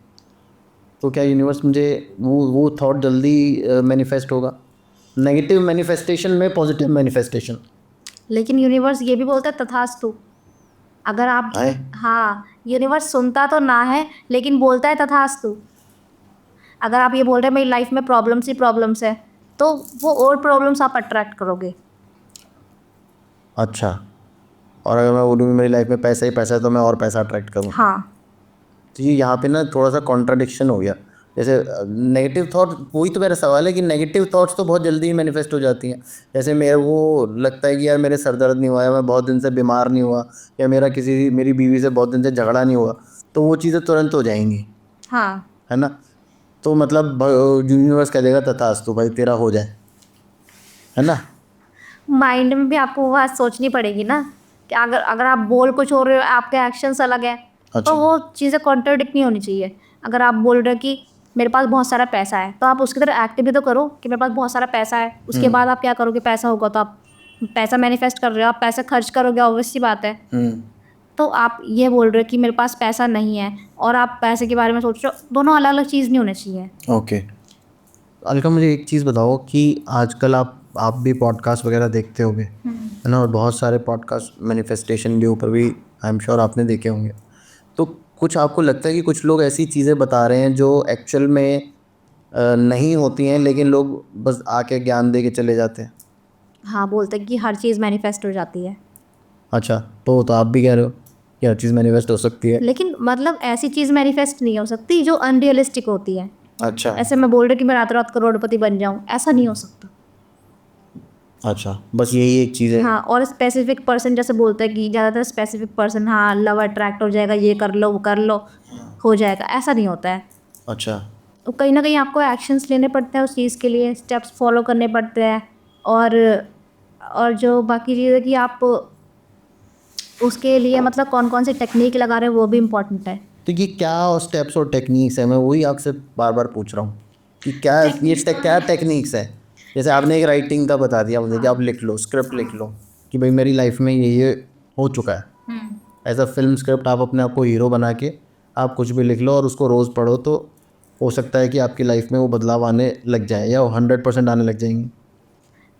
तो क्या यूनिवर्स मुझे वो थॉट जल्दी मैनिफेस्ट होगा? नेगेटिव मैनिफेस्टेशन में पॉजिटिव मैनिफेस्टेशन लेकिन यूनिवर्स ये भी बोलता है तथास्तु। अगर आप है। हाँ, यूनिवर्स सुनता तो ना है लेकिन बोलता है तथास्तु। अगर आप ये बोल रहे हैं मेरी लाइफ में प्रॉब्लम्स ही प्रॉब्लम्स है, तो वो और प्रॉब्लम्स आप अट्रैक्ट करोगे। अच्छा, और अगर मैं बोलूँ कि मेरी लाइफ में पैसा ही पैसा है तो मैं और पैसा अट्रैक्ट करूँ, हाँ तो ये यहाँ पे ना थोड़ा सा कॉन्ट्राडिक्शन हो गया। जैसे नेगेटिव थॉट, वही तो मेरा सवाल है कि नेगेटिव थॉट्स तो बहुत जल्दी ही मैनिफेस्ट हो जाती हैं। जैसे मेरे वो लगता है कि यार मेरे सर दर्द नहीं हुआ है, मैं बहुत दिन से बीमार नहीं हुआ, या मेरी बीवी से बहुत दिन से झगड़ा नहीं हुआ, तो वो चीज़ें तुरंत हो जाएंगी, हाँ, है ना। तो मतलब यूनिवर्स कह देगा तथास्तु भाई तेरा हो जाए, है ना। माइंड में भी आपको वो बात सोचनी पड़ेगी ना कि अगर अगर आप बोल कुछ हो रहे हो, आपके एक्शंस अलग हैं, अच्छा। तो वो चीज़ें कॉन्ट्रडिक्ट नहीं होनी चाहिए। अगर आप बोल रहे हो कि मेरे पास बहुत सारा पैसा है, तो आप उसकी तरह एक्ट भी तो करो कि मेरे पास बहुत सारा पैसा है। उसके बाद आप क्या करोगे? पैसा होगा तो आप पैसा मैनिफेस्ट कर रहे हो, आप पैसा खर्च करोगे, ऑब्वियस सी बात है। तो आप ये बोल रहे हो कि मेरे पास पैसा नहीं है और आप पैसे के बारे में सोच रहे हो, दोनों अलग अलग चीज़ नहीं होनी चाहिए। ओके। अलका, मुझे एक चीज़ बताओ कि आजकल आप भी पॉडकास्ट वगैरह देखते होगे, है ना, और बहुत सारे पॉडकास्ट मैनिफेस्टेशन के ऊपर भी आई एम श्योर आपने देखे होंगे। तो कुछ आपको लगता है कि कुछ लोग ऐसी चीज़ें बता रहे हैं जो एक्चुअल में नहीं होती हैं, लेकिन लोग बस आके ज्ञान दे के चले जाते हैं? हाँ, बोलते हैं कि हर चीज़ मैनिफेस्ट हो जाती है। अच्छा, तो आप भी कह रहे हो कि हर चीज़ मैनिफेस्ट हो सकती है? लेकिन मतलब ऐसी चीज़ मैनिफेस्ट नहीं हो सकती जो अनरियलिस्टिक होती है। अच्छा। ऐसे मैं बोल रही कि मैं रात रात करोड़पति बन जाऊँ, ऐसा नहीं हो सकता। अच्छा, बस यही एक चीज़ है। हाँ, और स्पेसिफिक पर्सन जैसे बोलते हैं कि ज़्यादातर स्पेसिफिक पर्सन, हाँ लव अट्रैक्ट हो जाएगा, ये कर लो वो कर लो, हो जाएगा, ऐसा नहीं होता है। अच्छा। तो कहीं ना कहीं आपको एक्शंस लेने पड़ते हैं उस चीज़ के लिए, स्टेप्स फॉलो करने पड़ते हैं। और जो बाकी चीज़ है कि आप उसके लिए मतलब कौन कौन सी टेक्निक लगा रहे हैं वो भी इम्पोर्टेंट है। तो ये क्या स्टेप्स और टेक्निक्स है, मैं वही आपसे बार बार पूछ रहा हूँ कि क्या ये क्या टेक्निक्स है। जैसे आपने एक राइटिंग का बता दिया मुझे कि आप लिख लो, स्क्रिप्ट लिख लो कि भाई मेरी लाइफ में ये हो चुका है। एज अ फिल्म स्क्रिप्ट आप अपने आप को हीरो बना के आप कुछ भी लिख लो और उसको रोज़ पढ़ो, तो हो सकता है कि आपकी लाइफ में वो बदलाव आने लग जाए या वो 100% आने लग जाएंगी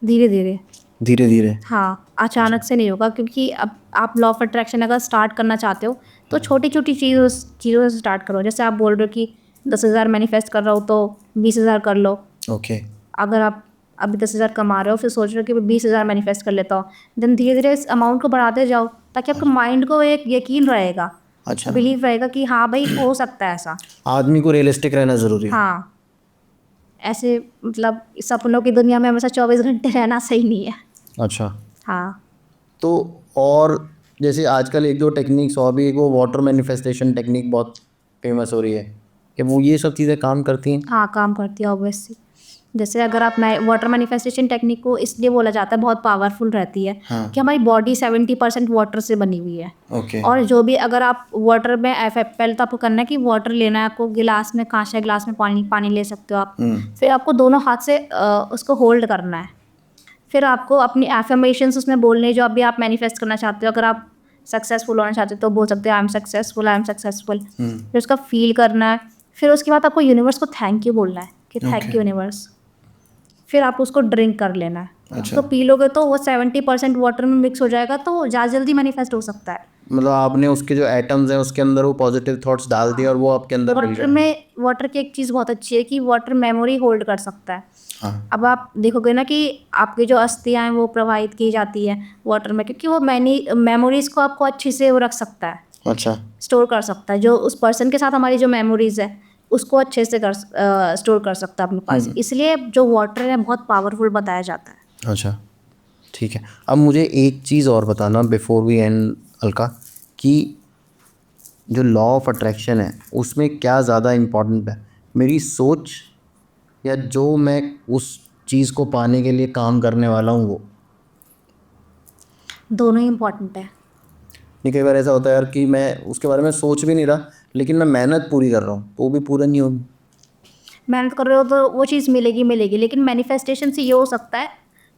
धीरे धीरे। धीरे धीरे। हाँ, अचानक से नहीं होगा, क्योंकि अब आप लॉ ऑफ अट्रैक्शन अगर स्टार्ट करना चाहते हो तो छोटी छोटी चीज़ों से स्टार्ट करो। जैसे आप बोल रहे हो कि 10,000 मैनिफेस्ट कर रहा हो तो 20,000 कर लो। ओके। अगर आप अभी 10,000 कमा रहे हो, फिर सोच रहे हो कि 20,000 मैनिफेस्ट कर लेता हूँ, देन धीरे धीरे इस अमाउंट को बढ़ाते जाओ, ताकि आपके माइंड को एक यकीन रहेगा, अच्छा, बिलीव रहेगा कि हाँ भाई हो सकता है ऐसा। आदमी को रियलिस्टिक रहना ज़रूरी है। हाँ, ऐसे मतलब सपनों की दुनिया में हमेशा 24 घंटे रहना सही नहीं है। अच्छा, हाँ, तो और जैसे आजकल एक दो टेक्निक्स और भी, एक वो वाटर मैनिफेस्टेशन टेक्निक बहुत फेमस हो रही है, कि वो ये सब चीज़ें काम करती हैं? हाँ काम करती है ऑब्वियसली। जैसे अगर आप वाटर मैनिफेस्टेशन टेक्निक को इसलिए बोला जाता है बहुत पावरफुल रहती है, हाँ। कि हमारी बॉडी 70% वाटर से बनी हुई है। ओके। और जो भी अगर आप वाटर में पहले तो आपको करना है कि वाटर लेना है आपको, गिलास में, कांच के गिलास में पानी ले सकते हो आप। फिर आपको दोनों हाथ से उसको होल्ड करना है। फिर आपको अपनी एफर्मेशंस उसमें बोलने, जो अभी आप मैनिफेस्ट करना चाहते हो। अगर आप सक्सेसफुल होना चाहते हो तो बोल सकते हो I am successful, I am successful. फिर उसका फील करना है। फिर उसके बाद आपको यूनिवर्स को थैंक यू बोलना है कि थैंक यू यूनिवर्स। फिर आप उसको ड्रिंक कर लेना है। अच्छा। तो पी लोगे तो वो 70% वाटर में मिक्स हो जाएगा, तो ज़्यादा जल्दी मैनिफेस्ट हो सकता है। मतलब आपने उसके जो एटम्स हैं उसके अंदर वो पॉजिटिव थॉट्स डाल दिए और वो आपके अंदर मिल वाटर गए। में वाटर की एक चीज़ बहुत अच्छी है कि वाटर मेमोरी होल्ड कर सकता है। हाँ। अब आप देखोगे ना कि आपकी जो अस्थियाँ हैं वो प्रवाहित की जाती हैं वाटर में, क्योंकि वो मेमोरीज़ को आपको अच्छे से वो रख सकता है, अच्छा। स्टोर कर सकता है। जो उस पर्सन के साथ हमारी जो मेमोरीज़ है उसको अच्छे से स्टोर कर सकता है अपने पास। इसलिए जो वाटर है बहुत पावरफुल बताया जाता है। अच्छा, ठीक है, अब मुझे एक चीज़ और बताना बिफोर वी एंड अलका, कि जो लॉ ऑफ अट्रैक्शन है उसमें क्या ज़्यादा इम्पोर्टेंट है, मेरी सोच या जो मैं उस चीज़ को पाने के लिए काम करने वाला हूँ वो? दोनों ही इम्पॉर्टेंट है। नहीं, कई बार ऐसा होता है यार कि मैं उसके बारे में सोच भी नहीं रहा, लेकिन मैं मेहनत पूरी कर रहा हूँ तो वो भी पूरा नहीं होगी। मेहनत कर रहे हो तो वो चीज़ मिलेगी मिलेगी, लेकिन मैनिफेस्टेशन से ये हो सकता है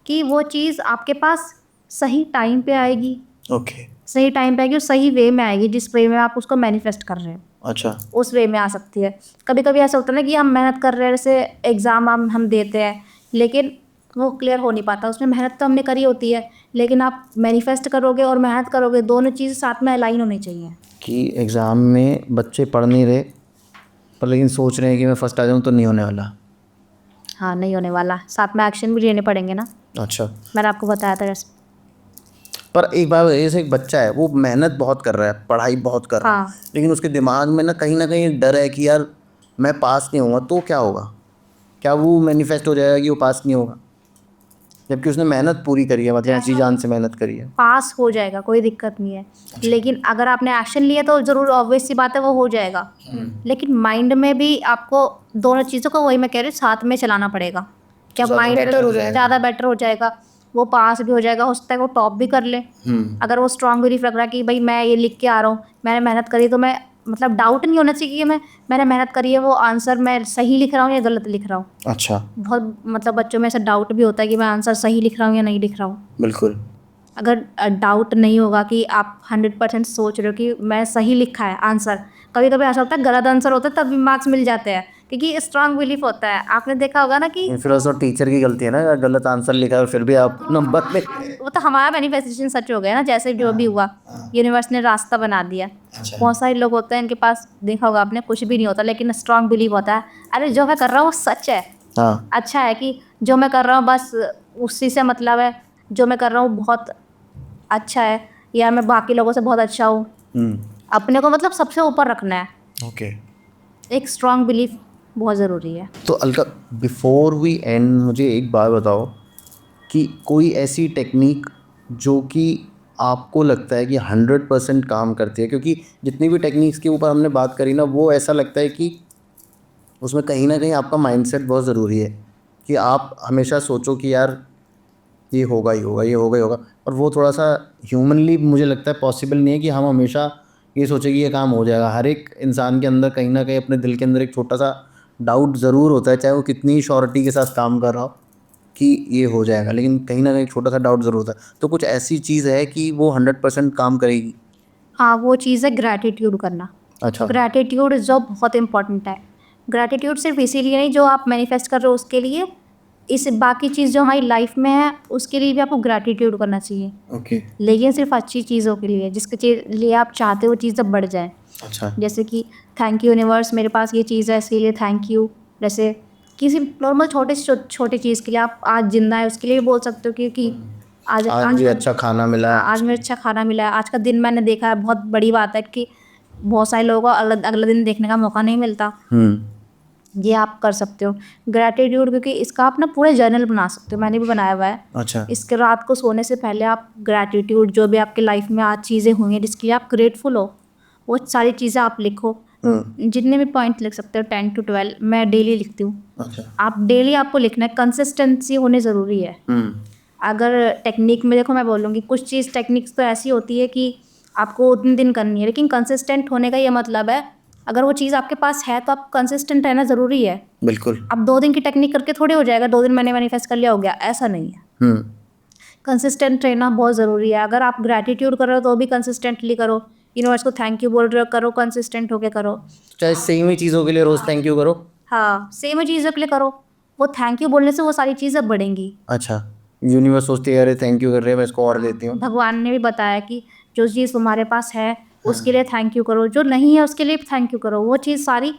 कि वो चीज़ आपके पास सही टाइम पे आएगी, ओके। सही टाइम पे आएगी और सही वे में आएगी, जिस वे में आप उसको मैनिफेस्ट कर रहे हो अच्छा। उस वे में आ सकती है। कभी कभी ऐसा होता है ना कि हम मेहनत कर रहे हैं, जैसे एग्ज़ाम हम देते हैं, लेकिन वो क्लियर हो नहीं पाता, उसमें मेहनत तो हमने करी होती है, लेकिन आप मैनिफेस्ट करोगे और मेहनत करोगे, दोनों चीज़ साथ में अलाइन होनी चाहिए। कि एग्ज़ाम में बच्चे पढ़ नहीं रहे पर लेकिन सोच रहे हैं कि मैं फर्स्ट आ जाऊँ, तो नहीं होने वाला। हाँ, नहीं होने वाला, साथ में एक्शन भी लेने पड़ेंगे ना, अच्छा। मैंने आपको बताया था जैसे। पर एक बार जैसे एक बच्चा है वो मेहनत बहुत कर रहा है, पढ़ाई बहुत कर रहा है, हाँ, लेकिन उसके दिमाग में ना कहीं डर है कि यार मैं पास नहीं होऊंगा, तो क्या होगा? क्या वो मैनिफेस्ट हो जाएगा कि वो पास नहीं होगा, जबकि उसने मेहनत पूरी करी है, मतलब ऐसी जान से मेहनत करी है? पास हो जाएगा, कोई दिक्कत नहीं है। लेकिन अगर आपने एक्शन लिया तो ज़रूर, ऑब्वियस सी बात है, वो हो जाएगा। लेकिन माइंड में भी आपको दोनों चीज़ों को, वही मैं कह रही हूँ, साथ में चलाना पड़ेगा। क्या माइंड बेटर हो जाएगा, ज़्यादा बेटर हो जाएगा, वो पास भी हो जाएगा, हो सकता है वो टॉप भी कर ले। अगर वो स्ट्रांग बिलीफ रख रहा है कि भाई मैं ये लिख के आ रहा हूँ, मैंने मेहनत करी, तो मैं, मतलब डाउट नहीं होना चाहिए कि मैंने मेहनत करी है, वो आंसर मैं सही लिख रहा हूँ या गलत लिख रहा हूँ। अच्छा। बहुत, मतलब बच्चों में ऐसा डाउट भी होता है कि मैं आंसर सही लिख रहा हूँ या नहीं लिख रहा हूँ। बिल्कुल। अगर डाउट नहीं होगा कि आप 100% सोच रहे हो कि मैं सही लिखा है आंसर, कभी कभी ऐसा होता है गलत आंसर होता है तब भी मार्क्स मिल जाते हैं, क्योंकि स्ट्रांग बिलीफ होता है। आपने देखा होगा ना कि फिर उसमें टीचर की गलती है ना, अगर गलत आंसर लिखा है और फिर भी आप नंबर में। वो तो हमारा मैनिफेस्टेशन सच हो गया ना, जैसे जो भी हुआ, यूनिवर्स ने रास्ता बना दिया। अच्छा। बहुत सारे लोग होते हैं, इनके पास देखा होगा आपने, कुछ भी नहीं होता, लेकिन स्ट्रांग बिलीव होता है, अरे जो मैं कर रहा हूँ वो सच है, हाँ। अच्छा है, कि जो मैं कर रहा हूँ बस उसी से मतलब है, जो मैं कर रहा हूँ बहुत अच्छा है, या मैं बाकी लोगों से बहुत अच्छा हूँ। अपने को मतलब सबसे ऊपर रखना है। ओके। एक स्ट्रांग बिलीफ बहुत ज़रूरी है। तो अलका, बिफोर वी एंड मुझे एक बात बताओ कि कोई ऐसी टेक्निक जो कि आपको लगता है कि 100% काम करती है, क्योंकि जितनी भी टेक्निक्स के ऊपर हमने बात करी ना, वो ऐसा लगता है कि उसमें कहीं ना कहीं आपका माइंडसेट बहुत ज़रूरी है, कि आप हमेशा सोचो कि यार ये होगा ही होगा, ये होगा ही होगा, और वो थोड़ा सा ह्यूमनली मुझे लगता है पॉसिबल नहीं है कि हम हमेशा ये सोचें कि ये काम हो जाएगा। हर एक इंसान के अंदर कहीं ना कहीं अपने दिल के अंदर एक छोटा सा डाउट ज़रूर होता है, चाहे वो कितनी ही श्योरिटी के साथ काम कर रहा हो कि ये हो जाएगा, लेकिन कहीं ना कहीं छोटा सा डाउट ज़रूर होता है। तो कुछ ऐसी चीज़ है कि वो 100% काम करेगी? हाँ, वो चीज़ है ग्रैटिट्यूड करना। अच्छा। ग्रैटिट्यूड जो बहुत इंपॉर्टेंट है। ग्रैटिट्यूड सिर्फ इसीलिए नहीं, जो आप मैनिफेस्ट कर रहे हो उसके लिए, इस बाकी चीज़ जो हमारी लाइफ में है उसके लिए भी आपको ग्रैटिट्यूड करना चाहिए। ओके। लेकिन सिर्फ अच्छी चीज़ों के लिए, जिसके लिए आप चाहते हो चीज़ जब बढ़ जाए। अच्छा। जैसे कि थैंक यू यूनिवर्स, मेरे पास ये चीज़ है इसके लिए थैंक यू। जैसे किसी नॉर्मल छोटे से छोटी चीज़ के लिए, आप आज जिंदा है उसके लिए भी बोल सकते हो कि आज आज मुझे अच्छा खाना मिला है। आज मुझे अच्छा खाना मिला है, आज का दिन मैंने देखा है, बहुत बड़ी बात है कि बहुत सारे लोगों को अगला दिन देखने का मौका नहीं मिलता। ये आप कर सकते हो ग्रैटिट्यूड, क्योंकि इसका आप ना पूरे जर्नल बना सकते हो, मैंने भी बनाया हुआ है। अच्छा। इसके रात को सोने से पहले आप ग्रैटिट्यूड, जो भी आपकी लाइफ में आज चीज़ें हुई हैं जिसके लिए आप ग्रेटफुल हो, वो सारी चीज़ें आप लिखो। जितने भी पॉइंट लिख सकते हो, 10 to 12 मैं डेली लिखती हूँ। अच्छा। आप डेली, आपको लिखना है, कंसिस्टेंसी होनी ज़रूरी है। अगर टेक्निक में देखो, मैं बोलूँगी कुछ चीज़ टेक्निक्स तो ऐसी होती है कि आपको उतने दिन करनी है, लेकिन कंसिस्टेंट होने का ये मतलब है, अगर वो चीज़ आपके पास है तो आप कंसिस्टेंट रहना ज़रूरी है। बिल्कुल। अब 2 दिन की टेक्निक करके थोड़ी हो जाएगा, 2 दिन मैंने मैनिफेस्ट कर लिया हो गया, ऐसा नहीं है। कंसिस्टेंट रहना बहुत ज़रूरी है। अगर आप ग्रैटिट्यूड कर रहे हो तो भी कंसिस्टेंटली करो, यूनिवर्स को थैंक यू बोल रहे हो, करो, कंसिस्टेंट होके करो। चाहे सेम ही चीज़ों के लिए रोज़ थैंक यू करो। हाँ, सेम चीज़ों के लिए करो, वो थैंक यू बोलने से वो सारी चीज़ें बढ़ेंगी। अच्छा। यूनिवर्स सोचती है अरे थैंक यू कर रहे हैं, मैं इसको और देती हूँ। भगवान ने भी बताया कि जो चीज़ तुम्हारे पास है उसके लिए थैंक यू करो, जो नहीं है उसके लिए भी थैंक यू करो, वो चीज़ सारी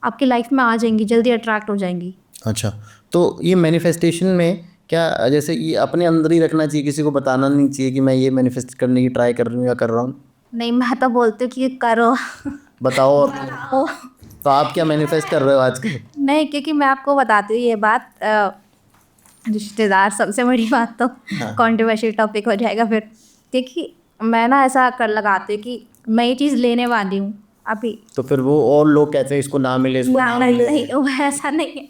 आपकी लाइफ में आ जाएंगी, जल्दी अट्रैक्ट हो जाएंगी। अच्छा। तो ये मैनिफेस्टेशन में क्या, जैसे ये अपने अंदर ही रखना चाहिए, किसी को बताना नहीं चाहिए कि मैं ये मैनिफेस्ट करने की ट्राई कर रही हूँ या कर रहा हूँ? नहीं, मैं तो बोलती हूँ कि करो। बताओ। और ओ, तो आप क्या मैनिफेस्ट कर रहे हो आज के? नहीं, क्योंकि मैं आपको बताती हूँ ये बात, रिश्तेदार सबसे बड़ी बात तो हाँ। कंट्रोवर्शियल टॉपिक हो जाएगा फिर। देखिए मैं ना ऐसा कर लगाती हूँ कि मैं ये चीज़ लेने वाली हूँ अभी। तो फिर वो और लोग कहते हैं इसको ना मिले, इसको ना नहीं मिले। नहीं वो ऐसा नहीं है।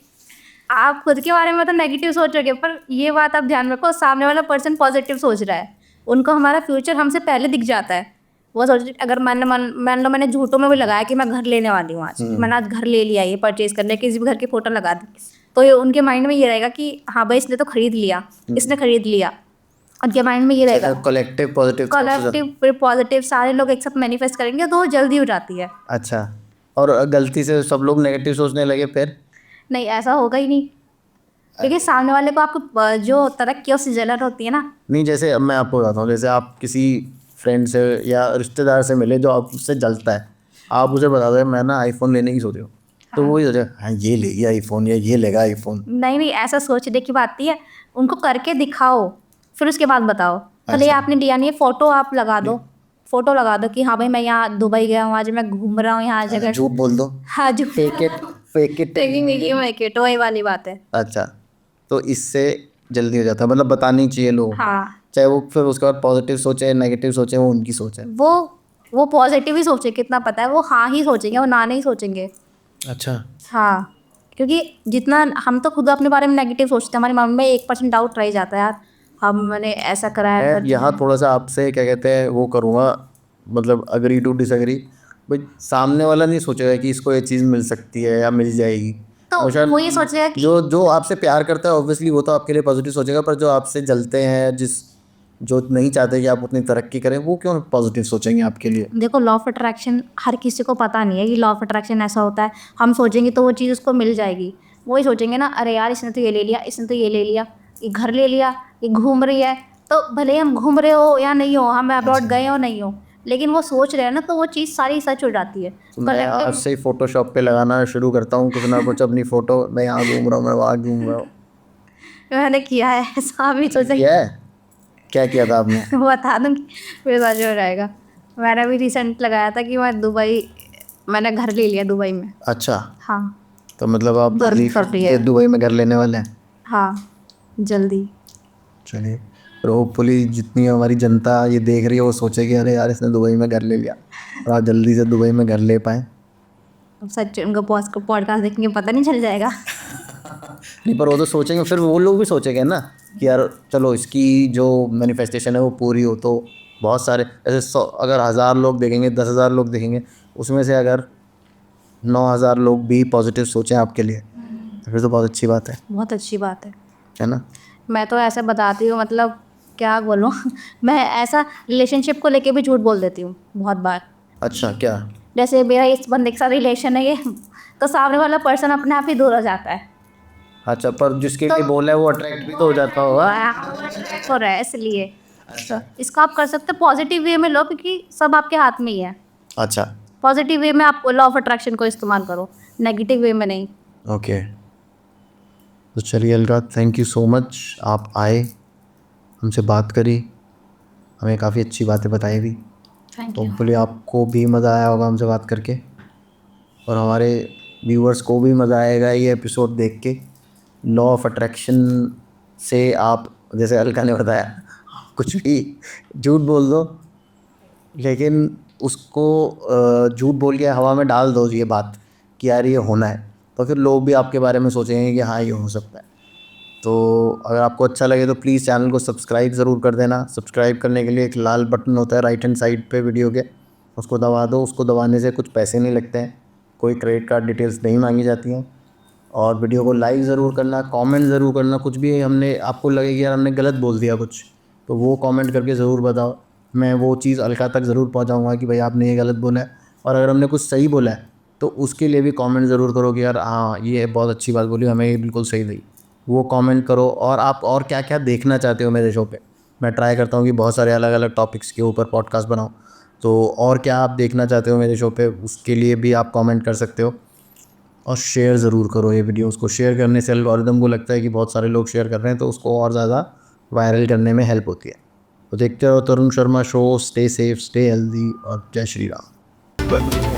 आप खुद के बारे में तो नेगेटिव सोचोगे, पर ये बात आप ध्यान रखो, सामने वाला पर्सन पॉजिटिव सोच रहा है, उनको हमारा फ्यूचर हमसे पहले दिख जाता है। वो सोच, अगर मान लो मैंने झूठों में भी लगाया कि मैं घर लेने वाली हूँ आज, मैंने आज घर ले लिया, ये परचेज करने, किसी भी घर की फोटो लगा दी, तो ये उनके माइंड में ये रहेगा कि हाँ भाई इसने तो खरीद लिया, इसने खरीद लिया। उनके माइंड में ये रहेगा। Collective positive. कलेक्टिव पॉजिटिव सारे लोग एक साथ मैनिफेस्ट करेंगे तो वो जल्दी हो जाती है। अच्छा, और गलती से सब लोग नेगेटिव सोचने लगे फिर? नहीं ऐसा होगा ही नहीं, क्योंकि सामने वाले को आपको जो तरक्की उससे जलन होती है ना। नहीं, जैसे अब मैं आपको बताता हूँ, जैसे आप किसी फ्रेंड से या रिश्तेदार से मिले जो आपसे जलता है, आप उसे बता दो मैं ना आईफोन लेने की सोच रही हूँ, तो वो ही सोचे हाँ ये लेगी आईफोन या ये लेगा आईफोन। नहीं नहीं ऐसा सोचने की बात नहीं है, उनको करके दिखाओ फिर उसके बाद बताओ। भले अच्छा। आपने दिया नहीं है, फोटो आप लगा दो, फोटो लगा दो कि हाँ भाई मैं यहाँ दुबई गया हूँ, आज मैं घूम रहा हूँ यहाँ जगह। झूठ बोल दो। हाँ जो fake it, fake it. Taking video make it, वही वाली बात है। अच्छा, तो इससे जल्दी हो जाता है, मतलब बतानी चाहिए लोग, हाँ चाहे वो फिर उसके बाद पॉजिटिव सोचे नेगेटिव सोचे, वो उनकी सोच है। वो पॉजिटिव ही सोचे, कितना पता है, वो हाँ ही सोचेंगे, वो ना नहीं सोचेंगे। अच्छा। हाँ क्योंकि जितना हम तो खुद अपने बारे में नेगेटिव सोचते हैं, हमारे मन में 1% डाउट रह ही जाता है यार, हमने ऐसा करा है। मैं यहाँ थोड़ा सा आपसे क्या कहते हैं वो करूँगा, मतलब अग्री टू डिसएग्री। भाई सामने वाला नहीं सोचेगा कि इसको ये चीज़ मिल सकती है या मिल जाएगी, तो और शायद वो ये सोचेगा कि जो जो आपसे प्यार करता है ऑब्वियसली वो तो आपके लिए पॉजिटिव सोचेगा, पर जो आपसे जलते हैं, जो नहीं चाहते कि आप उतनी तरक्की करें, वो क्यों पॉजिटिव सोचेंगे आपके लिए? देखो लॉ ऑफ अट्रैक्शन हर किसी को पता नहीं है कि लॉ ऑफ अट्रैक्शन ऐसा होता है। हम सोचेंगे तो वो चीज़ उसको मिल जाएगी, वही सोचेंगे ना, अरे यार इसने तो ये ले लिया, इसने तो ये ले लिया, ये घर ले लिया, ये घूम रही है, तो भले ही हम घूम रहे हो या नहीं हो, हम अब्रॉड गए हो नहीं हो, लेकिन वो सोच रहे हैं ना, तो वो चीज़ सारी सच हो जाती है। तो मैं आज से ही फोटोशॉप पे लगाना शुरू करता हूँ कुछ ना कुछ अपनी फोटो, मैं यहाँ घूम रहा हूँ, मैं वहाँ घूम रहा हूँ। मैंने किया है ऐसा भी सोचा, किया है? क्या किया था आपने? बता दूँगी फिर सच हो जाएगा। मैंने भी रिसेंट लगाया था कि मैं दुबई, मैंने घर ले लिया दुबई में। अच्छा, हाँ तो मतलब आप गर्मी पड़ रही है। दुबई में घर लेने वाले हैं? हाँ जल्दी। चलिए, और होपफुली जितनी हमारी जनता ये देख रही है वो सोचेगी अरे यार इसने दुबई में घर ले लिया, और आप जल्दी से दुबई में घर ले पाएँ। अब सच उनको पॉडकास्ट देखेंगे पता नहीं चल जाएगा। नहीं, पर वो तो सोचेंगे, फिर वो लोग भी सोचेंगे ना कि यार चलो इसकी जो मैनिफेस्टेशन है वो पूरी हो, तो बहुत सारे ऐसे 100 अगर 1000 लोग देखेंगे, 10,000 लोग देखेंगे, उसमें से अगर 9,000 लोग भी पॉजिटिव सोचें आपके लिए, तो फिर तो बहुत अच्छी बात बहुत अच्छी बात है ना? मैं तो ऐसे बताती हूँ, मतलब क्या बोलूँ मैं ऐसा रिलेशनशिप को लेके भी झूठ बोल देती हूँ बहुत बार। अच्छा, क्या? जैसे मेरा इस बंदे के साथ रिलेशन है ये, तो सामने वाला पर्सन अपने आप ही दूर हो जाता है। अच्छा, पर जिसके लिए बोला है वो अट्रैक्ट भी तो हो जाता होगा। हो रहा है इसलिए। अच्छा इसको आप कर सकते हो पॉजिटिव वे में लो, क्योंकि सब आपके हाथ में ही है। अच्छा, पॉजिटिव वे में आप लॉ ऑफ अट्रैक्शन को इस्तेमाल करो, नेगेटिव वे में नहीं। ओके। तो चलिए Alka, thank you so much, आप आए, हमसे बात करी, हमें काफ़ी अच्छी बातें बताई भी। थैंक तो यू। होपफुली आपको भी मज़ा आया होगा हमसे बात करके, और हमारे व्यूअर्स को भी मज़ा आएगा ये एपिसोड देख के। लॉ ऑफ अट्रैक्शन से आप, जैसे अलका ने बताया, कुछ भी झूठ बोल दो, लेकिन उसको झूठ बोल के हवा में डाल दो ये बात कि यार ये होना है, तो फिर लोग भी आपके बारे में सोचेंगे कि हाँ ये हो सकता है। तो अगर आपको अच्छा लगे तो प्लीज़ चैनल को सब्सक्राइब ज़रूर कर देना। सब्सक्राइब करने के लिए एक लाल बटन होता है राइट हैंड साइड पे वीडियो के, उसको दबा दो। उसको दबाने से कुछ पैसे नहीं लगते हैं, कोई क्रेडिट कार्ड डिटेल्स नहीं मांगी जाती हैं। और वीडियो को लाइक ज़रूर करना, कमेंट ज़रूर करना, कुछ भी हमने आपको लगे कि यार हमने गलत बोल दिया कुछ, तो वो कमेंट करके ज़रूर बताओ। मैं वो चीज़ अलका तक ज़रूर पहुंचाऊंगा कि भाई आपने ये गलत बोला है, और अगर हमने कुछ सही बोला है तो उसके लिए भी कमेंट ज़रूर करो कि यार हाँ ये बहुत अच्छी बात बोली, हमें ये बिल्कुल सही लगी, वो कमेंट करो। और आप और क्या क्या देखना चाहते हो मेरे शो पे, मैं ट्राई करता हूँ कि बहुत सारे अलग अलग टॉपिक्स के ऊपर पॉडकास्ट बनाऊँ, तो और क्या आप देखना चाहते हो मेरे शो पे उसके लिए भी आप कमेंट कर सकते हो। और शेयर ज़रूर करो ये वीडियो, उसको शेयर करने से एल्गोरिदम को लगता है कि बहुत सारे लोग शेयर कर रहे हैं, तो उसको और ज़्यादा वायरल करने में हेल्प होती है। तो देखते रहो Tarun Sharma show. Stay safe, stay healthy, और जय श्री राम।